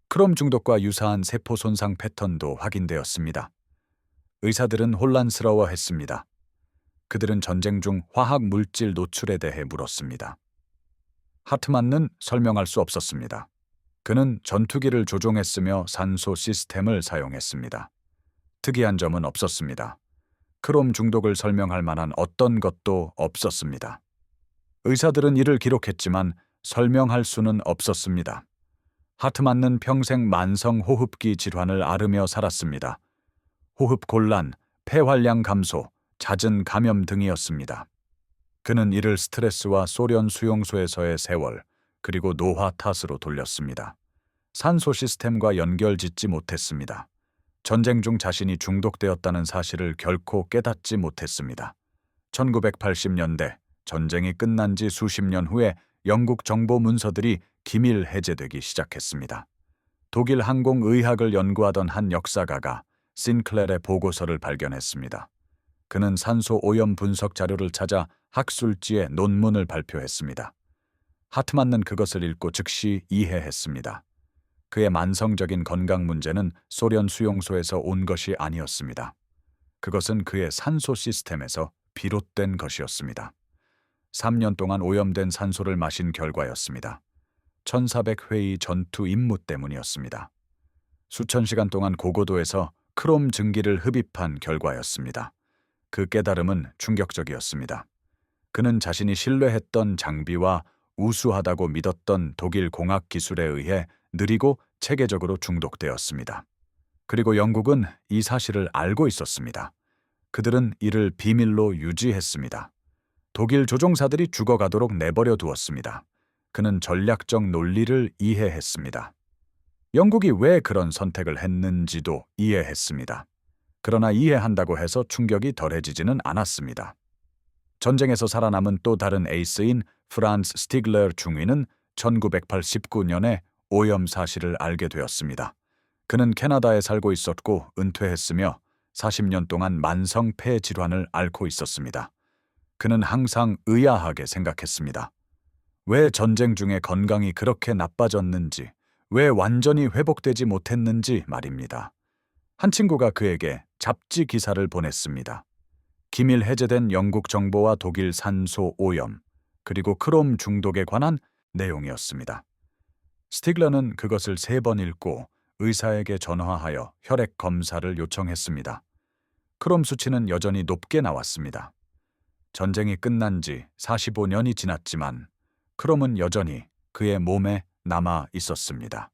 크롬 중독과 유사한 세포 손상 패턴도 확인되었습니다. 의사들은 혼란스러워했습니다. 그들은 전쟁 중 화학 물질 노출에 대해 물었습니다. 하트만은 설명할 수 없었습니다. 그는 전투기를 조종했으며 산소 시스템을 사용했습니다. 특이한 점은 없었습니다. 크롬 중독을 설명할 만한 어떤 것도 없었습니다. 의사들은 이를 기록했지만 설명할 수는 없었습니다. 하트만은 평생 만성 호흡기 질환을 앓으며 살았습니다. 호흡 곤란, 폐활량 감소, 잦은 감염 등이었습니다. 그는 이를 스트레스와 소련 수용소에서의 세월, 그리고 노화 탓으로 돌렸습니다. 산소 시스템과 연결짓지 못했습니다. 전쟁 중 자신이 중독되었다는 사실을 결코 깨닫지 못했습니다. 1980년대 전쟁이 끝난 지 수십 년 후에 영국 정보 문서들이 기밀 해제되기 시작했습니다. 독일 항공의학을 연구하던 한 역사가가 싱클렐의 보고서를 발견했습니다. 그는 산소 오염 분석 자료를 찾아 학술지에 논문을 발표했습니다. 하트만은 그것을 읽고 즉시 이해했습니다. 그의 만성적인 건강 문제는 소련 수용소에서 온 것이 아니었습니다. 그것은 그의 산소 시스템에서 비롯된 것이었습니다. 3년 동안 오염된 산소를 마신 결과였습니다. 1400회의 전투 임무 때문이었습니다. 수천 시간 동안 고고도에서 크롬 증기를 흡입한 결과였습니다. 그 깨달음은 충격적이었습니다. 그는 자신이 신뢰했던 장비와 우수하다고 믿었던 독일 공학 기술에 의해 느리고 체계적으로 중독되었습니다. 그리고 영국은 이 사실을 알고 있었습니다. 그들은 이를 비밀로 유지했습니다. 독일 조종사들이 죽어가도록 내버려 두었습니다. 그는 전략적 논리를 이해했습니다. 영국이 왜 그런 선택을 했는지도 이해했습니다. 그러나 이해한다고 해서 충격이 덜해지지는 않았습니다. 전쟁에서 살아남은 또 다른 에이스인 프란츠 스티글러 중위는 1989년에 오염 사실을 알게 되었습니다. 그는 캐나다에 살고 있었고 은퇴했으며 40년 동안 만성 폐 질환을 앓고 있었습니다. 그는 항상 의아하게 생각했습니다. 왜 전쟁 중에 건강이 그렇게 나빠졌는지, 왜 완전히 회복되지 못했는지 말입니다. 한 친구가 그에게 잡지 기사를 보냈습니다. 기밀 해제된 영국 정보와 독일 산소 오염, 그리고 크롬 중독에 관한 내용이었습니다. 스티글러는 그것을 3번 읽고 의사에게 전화하여 혈액 검사를 요청했습니다. 크롬 수치는 여전히 높게 나왔습니다. 전쟁이 끝난 지 45년이 지났지만 크롬은 여전히 그의 몸에 남아 있었습니다.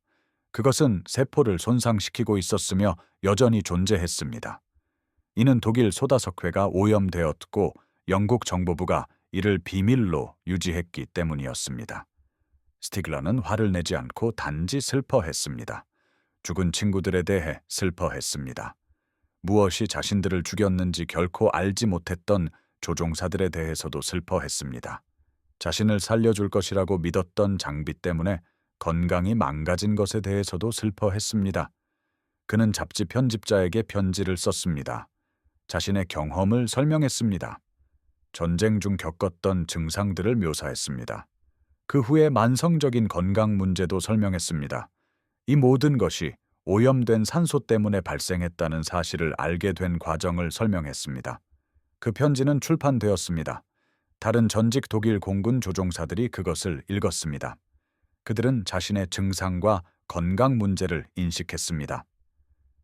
그것은 세포를 손상시키고 있었으며 여전히 존재했습니다. 이는 독일 소다석회가 오염되었고 영국 정보부가 이를 비밀로 유지했기 때문이었습니다. 스티글러는 화를 내지 않고 단지 슬퍼했습니다. 죽은 친구들에 대해 슬퍼했습니다. 무엇이 자신들을 죽였는지 결코 알지 못했던 조종사들에 대해서도 슬퍼했습니다. 자신을 살려줄 것이라고 믿었던 장비 때문에 건강이 망가진 것에 대해서도 슬퍼했습니다. 그는 잡지 편집자에게 편지를 썼습니다. 자신의 경험을 설명했습니다. 전쟁 중 겪었던 증상들을 묘사했습니다. 그 후에 만성적인 건강 문제도 설명했습니다. 이 모든 것이 오염된 산소 때문에 발생했다는 사실을 알게 된 과정을 설명했습니다. 그 편지는 출판되었습니다. 다른 전직 독일 공군 조종사들이 그것을 읽었습니다. 그들은 자신의 증상과 건강 문제를 인식했습니다.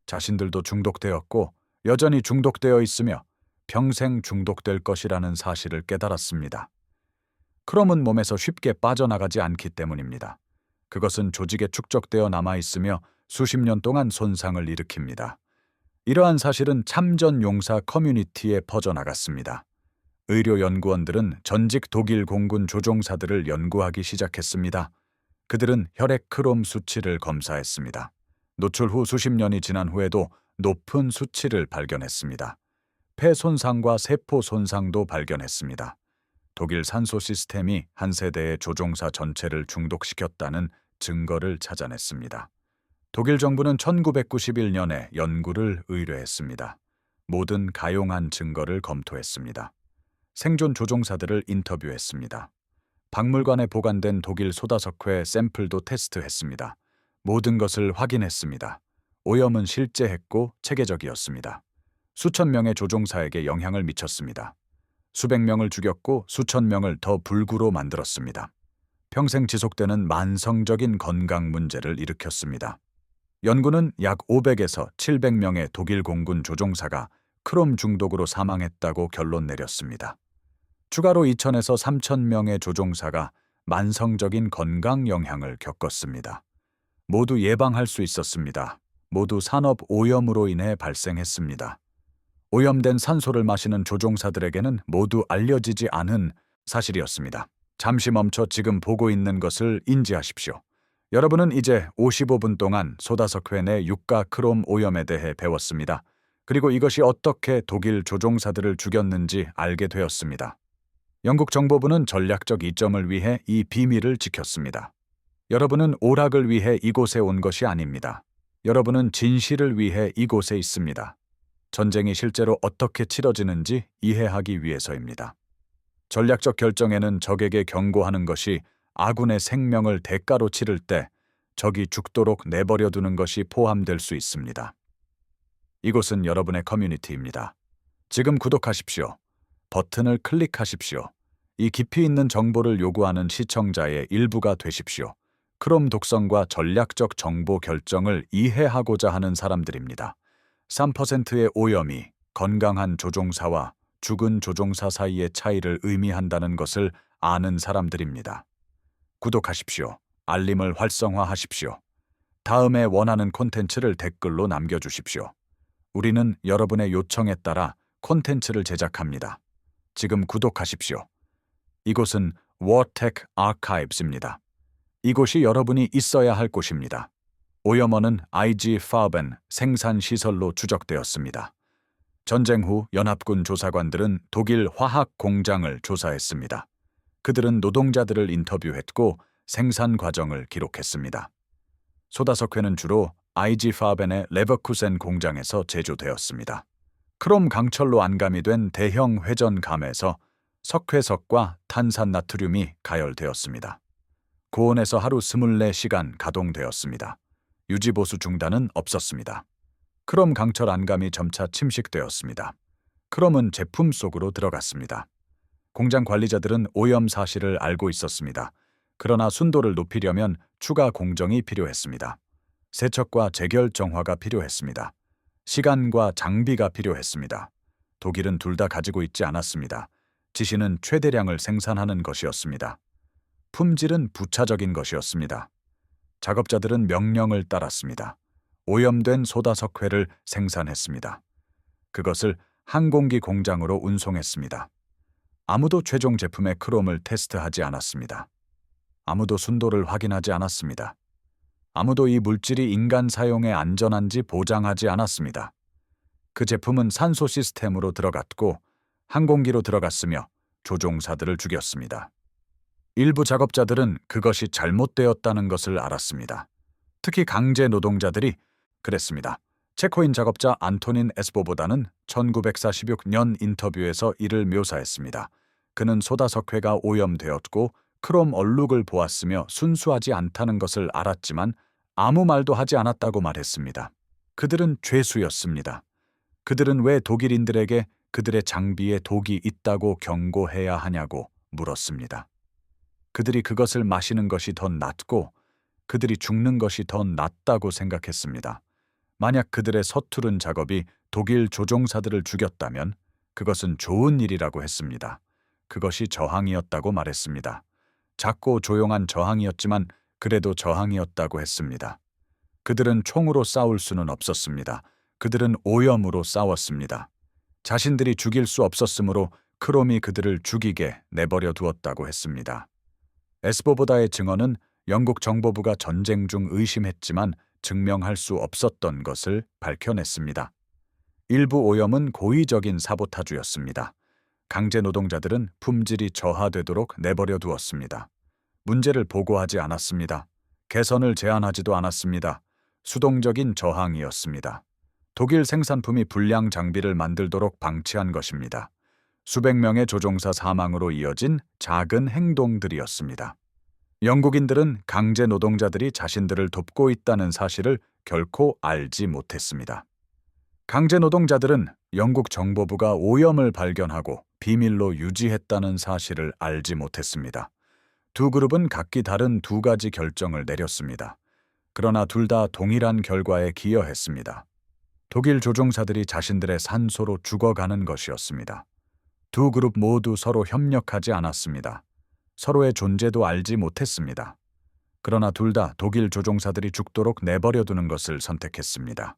자신들도 중독되었고 여전히 중독되어 있으며 평생 중독될 것이라는 사실을 깨달았습니다. 크롬은 몸에서 쉽게 빠져나가지 않기 때문입니다. 그것은 조직에 축적되어 남아있으며 수십 년 동안 손상을 일으킵니다. 이러한 사실은 참전 용사 커뮤니티에 퍼져나갔습니다. 의료 연구원들은 전직 독일 공군 조종사들을 연구하기 시작했습니다. 그들은 혈액 크롬 수치를 검사했습니다. 노출 후 수십 년이 지난 후에도 높은 수치를 발견했습니다. 폐 손상과 세포 손상도 발견했습니다. 독일 산소 시스템이 한 세대의 조종사 전체를 중독시켰다는 증거를 찾아냈습니다. 독일 정부는 1991년에 연구를 의뢰했습니다. 모든 가용한 증거를 검토했습니다. 생존 조종사들을 인터뷰했습니다. 박물관에 보관된 독일 소다석회 샘플도 테스트했습니다. 모든 것을 확인했습니다. 오염은 실제했고 체계적이었습니다. 수천 명의 조종사에게 영향을 미쳤습니다. 수백 명을 죽였고 수천 명을 더 불구로 만들었습니다. 평생 지속되는 만성적인 건강 문제를 일으켰습니다. 연구는 약 500에서 700명의 독일 공군 조종사가 크롬 중독으로 사망했다고 결론 내렸습니다. 추가로 2000에서 3000명의 조종사가 만성적인 건강 영향을 겪었습니다. 모두 예방할 수 있었습니다. 모두 산업 오염으로 인해 발생했습니다. 오염된 산소를 마시는 조종사들에게는 모두 알려지지 않은 사실이었습니다. 잠시 멈춰 지금 보고 있는 것을 인지하십시오. 여러분은 이제 55분 동안 소다석회 내 유가 크롬 오염에 대해 배웠습니다. 그리고 이것이 어떻게 독일 조종사들을 죽였는지 알게 되었습니다. 영국 정보부는 전략적 이점을 위해 이 비밀을 지켰습니다. 여러분은 오락을 위해 이곳에 온 것이 아닙니다. 여러분은 진실을 위해 이곳에 있습니다. 전쟁이 실제로 어떻게 치러지는지 이해하기 위해서입니다. 전략적 결정에는 적에게 경고하는 것이 아군의 생명을 대가로 치를 때 적이 죽도록 내버려 두는 것이 포함될 수 있습니다. 이곳은 여러분의 커뮤니티입니다. 지금 구독하십시오. 버튼을 클릭하십시오. 이 깊이 있는 정보를 요구하는 시청자의 일부가 되십시오. 크롬 독성과 전략적 정보 결정을 이해하고자 하는 사람들입니다. 3%의 오염이 건강한 조종사와 죽은 조종사 사이의 차이를 의미한다는 것을 아는 사람들입니다. 구독하십시오. 알림을 활성화하십시오. 다음에 원하는 콘텐츠를 댓글로 남겨주십시오. 우리는 여러분의 요청에 따라 콘텐츠를 제작합니다. 지금 구독하십시오. 이곳은 워텍 아카이브스입니다. 이곳이 여러분이 있어야 할 곳입니다. 오염원은 IG 파벤 생산시설로 추적되었습니다. 전쟁 후 연합군 조사관들은 독일 화학 공장을 조사했습니다. 그들은 노동자들을 인터뷰했고 생산 과정을 기록했습니다. 소다석회는 주로 IG 파벤의 레버쿠센 공장에서 제조되었습니다. 크롬 강철로 안감이 된 대형 회전감에서 석회석과 탄산나트륨이 가열되었습니다. 고온에서 하루 24시간 가동되었습니다. 유지보수 중단은 없었습니다. 크롬 강철 안감이 점차 침식되었습니다. 크롬은 제품 속으로 들어갔습니다. 공장 관리자들은 오염 사실을 알고 있었습니다. 그러나 순도를 높이려면 추가 공정이 필요했습니다. 세척과 재결 정화가 필요했습니다. 시간과 장비가 필요했습니다. 독일은 둘 다 가지고 있지 않았습니다. 지시는 최대량을 생산하는 것이었습니다. 품질은 부차적인 것이었습니다. 작업자들은 명령을 따랐습니다. 오염된 소다석회를 생산했습니다. 그것을 항공기 공장으로 운송했습니다. 아무도 최종 제품의 크롬을 테스트하지 않았습니다. 아무도 순도를 확인하지 않았습니다. 아무도 이 물질이 인간 사용에 안전한지 보장하지 않았습니다. 그 제품은 산소 시스템으로 들어갔고 항공기로 들어갔으며 조종사들을 죽였습니다. 일부 작업자들은 그것이 잘못되었다는 것을 알았습니다. 특히 강제 노동자들이 그랬습니다. 체코인 작업자 안토닌 에스보보다는 1946년 인터뷰에서 이를 묘사했습니다. 그는 소다석회가 오염되었고 크롬 얼룩을 보았으며 순수하지 않다는 것을 알았지만 아무 말도 하지 않았다고 말했습니다. 그들은 죄수였습니다. 그들은 왜 독일인들에게 그들의 장비에 독이 있다고 경고해야 하냐고 물었습니다. 그들이 그것을 마시는 것이 더 낫고 그들이 죽는 것이 더 낫다고 생각했습니다. 만약 그들의 서투른 작업이 독일 조종사들을 죽였다면 그것은 좋은 일이라고 했습니다. 그것이 저항이었다고 말했습니다. 작고 조용한 저항이었지만 그래도 저항이었다고 했습니다. 그들은 총으로 싸울 수는 없었습니다. 그들은 오염으로 싸웠습니다. 자신들이 죽일 수 없었으므로 크롬이 그들을 죽이게 내버려 두었다고 했습니다. 에스보보다의 증언은 영국 정보부가 전쟁 중 의심했지만 증명할 수 없었던 것을 밝혀냈습니다. 일부 오염은 고의적인 사보타주였습니다. 강제 노동자들은 품질이 저하되도록 내버려 두었습니다. 문제를 보고하지 않았습니다. 개선을 제안하지도 않았습니다. 수동적인 저항이었습니다. 독일 생산품이 불량 장비를 만들도록 방치한 것입니다. 수백 명의 조종사 사망으로 이어진 작은 행동들이었습니다. 영국인들은 강제 노동자들이 자신들을 돕고 있다는 사실을 결코 알지 못했습니다. 강제 노동자들은 영국 정보부가 오염을 발견하고 비밀로 유지했다는 사실을 알지 못했습니다. 두 그룹은 각기 다른 두 가지 결정을 내렸습니다. 그러나 둘 다 동일한 결과에 기여했습니다. 독일 조종사들이 자신들의 산소로 죽어가는 것이었습니다. 두 그룹 모두 서로 협력하지 않았습니다. 서로의 존재도 알지 못했습니다. 그러나 둘 다 독일 조종사들이 죽도록 내버려두는 것을 선택했습니다.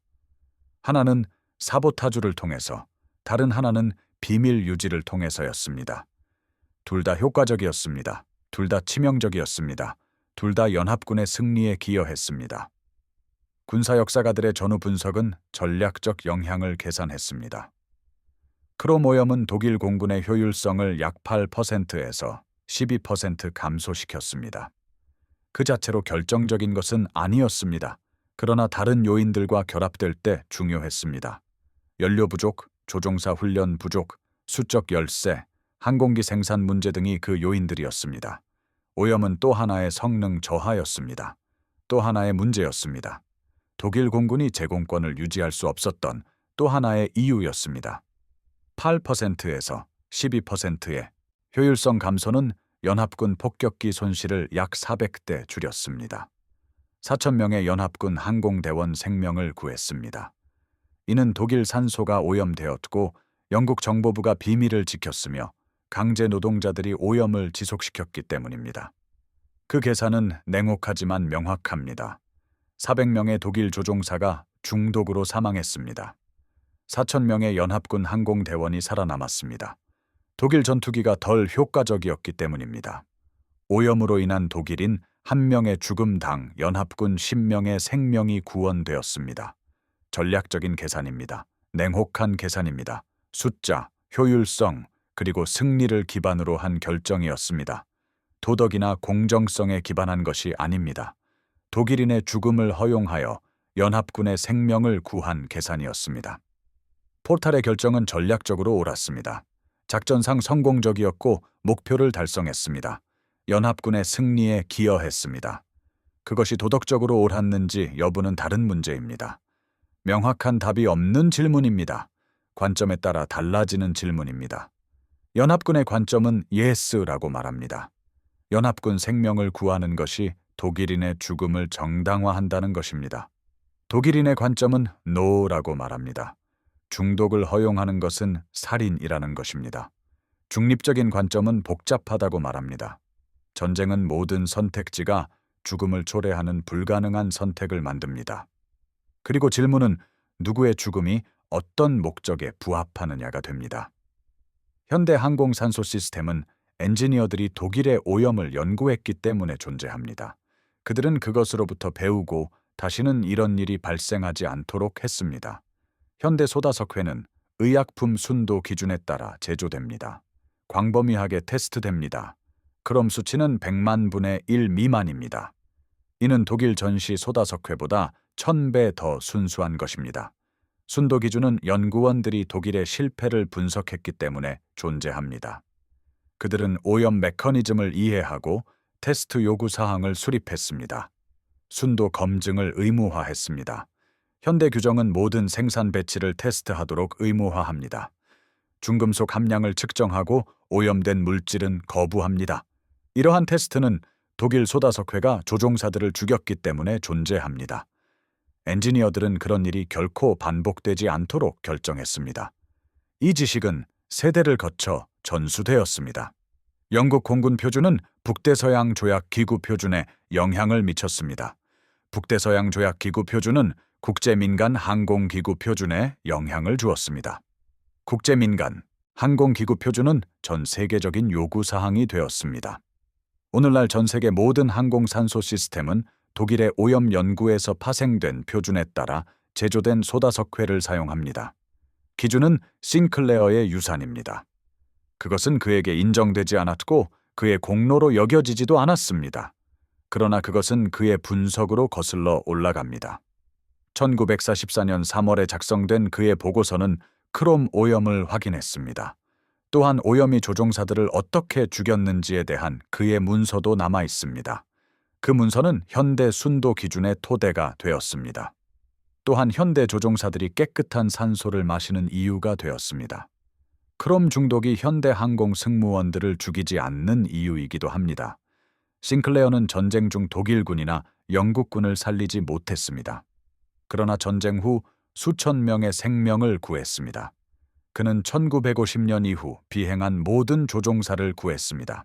하나는 사보타주를 통해서, 다른 하나는 비밀 유지를 통해서였습니다. 둘 다 효과적이었습니다. 둘 다 치명적이었습니다. 둘 다 연합군의 승리에 기여했습니다. 군사 역사가들의 전후 분석은 전략적 영향을 계산했습니다. 크롬 오염은 독일 공군의 효율성을 약 8%에서 12% 감소시켰습니다. 그 자체로 결정적인 것은 아니었습니다. 그러나 다른 요인들과 결합될 때 중요했습니다. 연료 부족, 조종사 훈련 부족, 수적 열세, 항공기 생산 문제 등이 그 요인들이었습니다. 오염은 또 하나의 성능 저하였습니다. 또 하나의 문제였습니다. 독일 공군이 제공권을 유지할 수 없었던 또 하나의 이유였습니다. 8%에서 12%의 효율성 감소는 연합군 폭격기 손실을 약 400대 줄였습니다. 4,000명의 연합군 항공대원 생명을 구했습니다. 이는 독일 산소가 오염되었고 영국 정보부가 비밀을 지켰으며 강제 노동자들이 오염을 지속시켰기 때문입니다. 그 계산은 냉혹하지만 명확합니다. 400명의 독일 조종사가 중독으로 사망했습니다. 4,000명의 연합군 항공대원이 살아남았습니다. 독일 전투기가 덜 효과적이었기 때문입니다. 오염으로 인한 독일인 1명의 죽음당 연합군 10명의 생명이 구원되었습니다. 전략적인 계산입니다. 냉혹한 계산입니다. 숫자, 효율성, 그리고 승리를 기반으로 한 결정이었습니다. 도덕이나 공정성에 기반한 것이 아닙니다. 독일인의 죽음을 허용하여 연합군의 생명을 구한 계산이었습니다. 포탈의 결정은 전략적으로 옳았습니다. 작전상 성공적이었고 목표를 달성했습니다. 연합군의 승리에 기여했습니다. 그것이 도덕적으로 옳았는지 여부는 다른 문제입니다. 명확한 답이 없는 질문입니다. 관점에 따라 달라지는 질문입니다. 연합군의 관점은 예스라고 말합니다. 연합군 생명을 구하는 것이 독일인의 죽음을 정당화한다는 것입니다. 독일인의 관점은 노라고 말합니다. 중독을 허용하는 것은 살인이라는 것입니다. 중립적인 관점은 복잡하다고 말합니다. 전쟁은 모든 선택지가 죽음을 초래하는 불가능한 선택을 만듭니다. 그리고 질문은 누구의 죽음이 어떤 목적에 부합하느냐가 됩니다. 현대 항공 산소 시스템은 엔지니어들이 독일의 오염을 연구했기 때문에 존재합니다. 그들은 그것으로부터 배우고 다시는 이런 일이 발생하지 않도록 했습니다. 현대 소다석회는 의약품 순도 기준에 따라 제조됩니다. 광범위하게 테스트됩니다. 크롬 수치는 100만 분의 1 미만입니다. 이는 독일 전시 소다석회보다 1000배 더 순수한 것입니다. 순도 기준은 연구원들이 독일의 실패를 분석했기 때문에 존재합니다. 그들은 오염 메커니즘을 이해하고 테스트 요구 사항을 수립했습니다. 순도 검증을 의무화했습니다. 현대 규정은 모든 생산 배치를 테스트하도록 의무화합니다. 중금속 함량을 측정하고 오염된 물질은 거부합니다. 이러한 테스트는 독일 소다석회가 조종사들을 죽였기 때문에 존재합니다. 엔지니어들은 그런 일이 결코 반복되지 않도록 결정했습니다. 이 지식은 세대를 거쳐 전수되었습니다. 영국 공군 표준은 북대서양 조약 기구 표준에 영향을 미쳤습니다. 북대서양 조약 기구 표준은 국제민간 항공기구 표준에 영향을 주었습니다. 국제민간 항공기구 표준은 전 세계적인 요구사항이 되었습니다. 오늘날 전 세계 모든 항공산소 시스템은 독일의 오염 연구에서 파생된 표준에 따라 제조된 소다석회를 사용합니다. 기준은 싱클레어의 유산입니다. 그것은 그에게 인정되지 않았고 그의 공로로 여겨지지도 않았습니다. 그러나 그것은 그의 분석으로 거슬러 올라갑니다. 1944년 3월에 작성된 그의 보고서는 크롬 오염을 확인했습니다. 또한 오염이 조종사들을 어떻게 죽였는지에 대한 그의 문서도 남아 있습니다. 그 문서는 현대 순도 기준의 토대가 되었습니다. 또한 현대 조종사들이 깨끗한 산소를 마시는 이유가 되었습니다. 크롬 중독이 현대 항공 승무원들을 죽이지 않는 이유이기도 합니다. 싱클레어는 전쟁 중 독일군이나 영국군을 살리지 못했습니다. 그러나 전쟁 후 수천 명의 생명을 구했습니다. 그는 1950년 이후 비행한 모든 조종사를 구했습니다.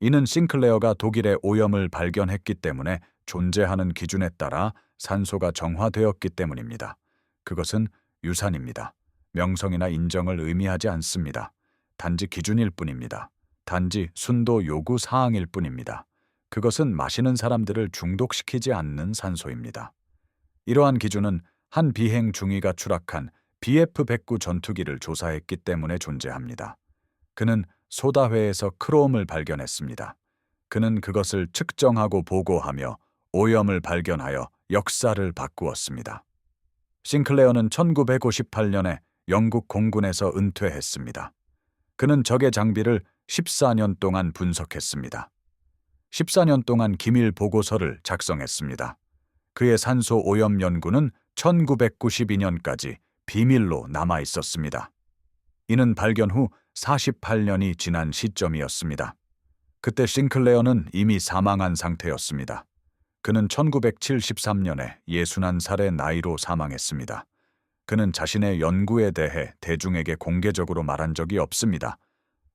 이는 싱클레어가 독일의 오염을 발견했기 때문에 존재하는 기준에 따라 산소가 정화되었기 때문입니다. 그것은 유산입니다. 명성이나 인정을 의미하지 않습니다. 단지 기준일 뿐입니다. 단지 순도 요구 사항일 뿐입니다. 그것은 마시는 사람들을 중독시키지 않는 산소입니다. 이러한 기준은 한 비행 중위가 추락한 BF-109 전투기를 조사했기 때문에 존재합니다. 그는 소다회에서 크롬을 발견했습니다. 그는 그것을 측정하고 보고하며 오염을 발견하여 역사를 바꾸었습니다. 싱클레어는 1958년에 영국 공군에서 은퇴했습니다. 그는 적의 장비를 14년 동안 분석했습니다. 14년 동안 기밀 보고서를 작성했습니다. 그의 산소 오염 연구는 1992년까지 비밀로 남아 있었습니다. 이는 발견 후 48년이 지난 시점이었습니다. 그때 싱클레어는 이미 사망한 상태였습니다. 그는 1973년에 61살의 나이로 사망했습니다. 그는 자신의 연구에 대해 대중에게 공개적으로 말한 적이 없습니다.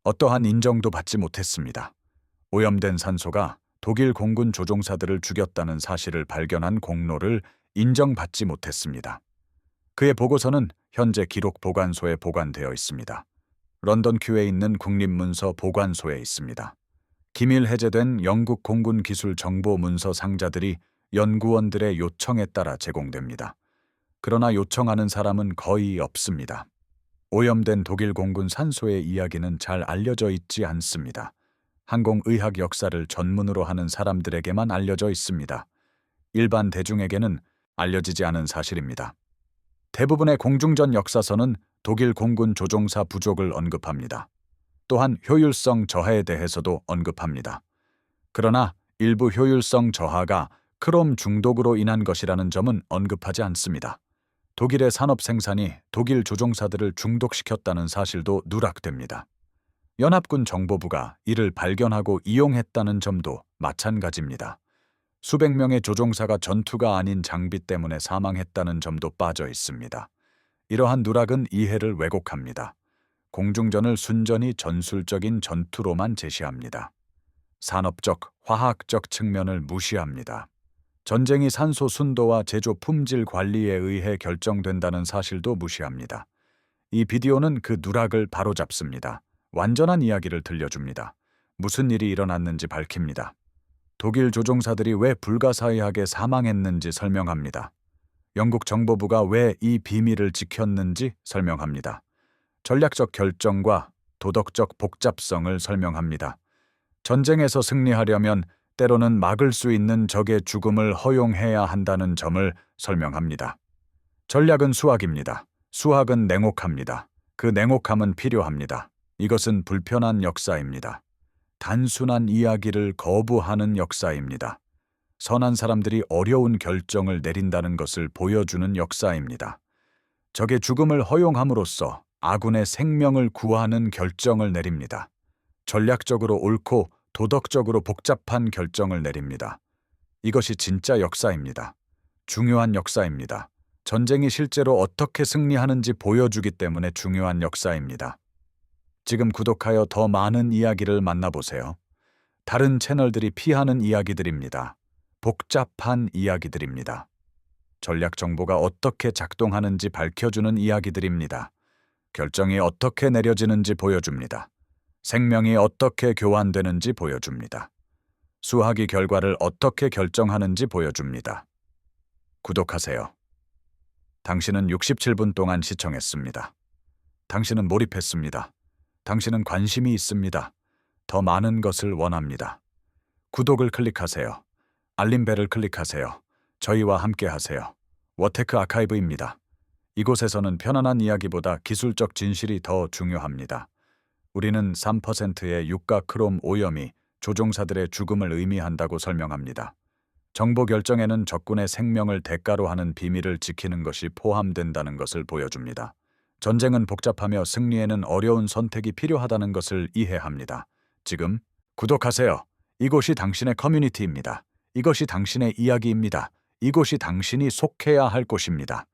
어떠한 인정도 받지 못했습니다. 오염된 산소가 독일 공군 조종사들을 죽였다는 사실을 발견한 공로를 인정받지 못했습니다. 그의 보고서는 현재 기록 보관소에 보관되어 있습니다. 런던 큐에 있는 국립문서 보관소에 있습니다. 기밀 해제된 영국 공군 기술 정보 문서 상자들이 연구원들의 요청에 따라 제공됩니다. 그러나 요청하는 사람은 거의 없습니다. 오염된 독일 공군 산소의 이야기는 잘 알려져 있지 않습니다. 항공의학 역사를 전문으로 하는 사람들에게만 알려져 있습니다. 일반 대중에게는 알려지지 않은 사실입니다. 대부분의 공중전 역사서는 독일 공군 조종사 부족을 언급합니다. 또한 효율성 저하에 대해서도 언급합니다. 그러나 일부 효율성 저하가 크롬 중독으로 인한 것이라는 점은 언급하지 않습니다. 독일의 산업 생산이 독일 조종사들을 중독시켰다는 사실도 누락됩니다. 연합군 정보부가 이를 발견하고 이용했다는 점도 마찬가지입니다. 수백 명의 조종사가 전투가 아닌 장비 때문에 사망했다는 점도 빠져 있습니다. 이러한 누락은 이해를 왜곡합니다. 공중전을 순전히 전술적인 전투로만 제시합니다. 산업적, 화학적 측면을 무시합니다. 전쟁이 산소 순도와 제조 품질 관리에 의해 결정된다는 사실도 무시합니다. 이 비디오는 그 누락을 바로잡습니다. 완전한 이야기를 들려줍니다. 무슨 일이 일어났는지 밝힙니다. 독일 조종사들이 왜 불가사의하게 사망했는지 설명합니다. 영국 정보부가 왜 이 비밀을 지켰는지 설명합니다. 전략적 결정과 도덕적 복잡성을 설명합니다. 전쟁에서 승리하려면 때로는 막을 수 있는 적의 죽음을 허용해야 한다는 점을 설명합니다. 전략은 수학입니다. 수학은 냉혹합니다. 그 냉혹함은 필요합니다. 이것은 불편한 역사입니다. 단순한 이야기를 거부하는 역사입니다. 선한 사람들이 어려운 결정을 내린다는 것을 보여주는 역사입니다. 적의 죽음을 허용함으로써 아군의 생명을 구하는 결정을 내립니다. 전략적으로 옳고 도덕적으로 복잡한 결정을 내립니다. 이것이 진짜 역사입니다. 중요한 역사입니다. 전쟁이 실제로 어떻게 승리하는지 보여주기 때문에 중요한 역사입니다. 지금 구독하여 더 많은 이야기를 만나보세요. 다른 채널들이 피하는 이야기들입니다. 복잡한 이야기들입니다. 전략 정보가 어떻게 작동하는지 밝혀주는 이야기들입니다. 결정이 어떻게 내려지는지 보여줍니다. 생명이 어떻게 교환되는지 보여줍니다. 수학이 결과를 어떻게 결정하는지 보여줍니다. 구독하세요. 당신은 67분 동안 시청했습니다. 당신은 몰입했습니다. 당신은 관심이 있습니다. 더 많은 것을 원합니다. 구독을 클릭하세요. 알림벨을 클릭하세요. 저희와 함께 하세요. 워테크 아카이브입니다. 이곳에서는 편안한 이야기보다 기술적 진실이 더 중요합니다. 우리는 3%의 유가 크롬 오염이 조종사들의 죽음을 의미한다고 설명합니다. 정보 결정에는 적군의 생명을 대가로 하는 비밀을 지키는 것이 포함된다는 것을 보여줍니다. 전쟁은 복잡하며 승리에는 어려운 선택이 필요하다는 것을 이해합니다. 지금 구독하세요. 이곳이 당신의 커뮤니티입니다. 이것이 당신의 이야기입니다. 이곳이 당신이 속해야 할 곳입니다.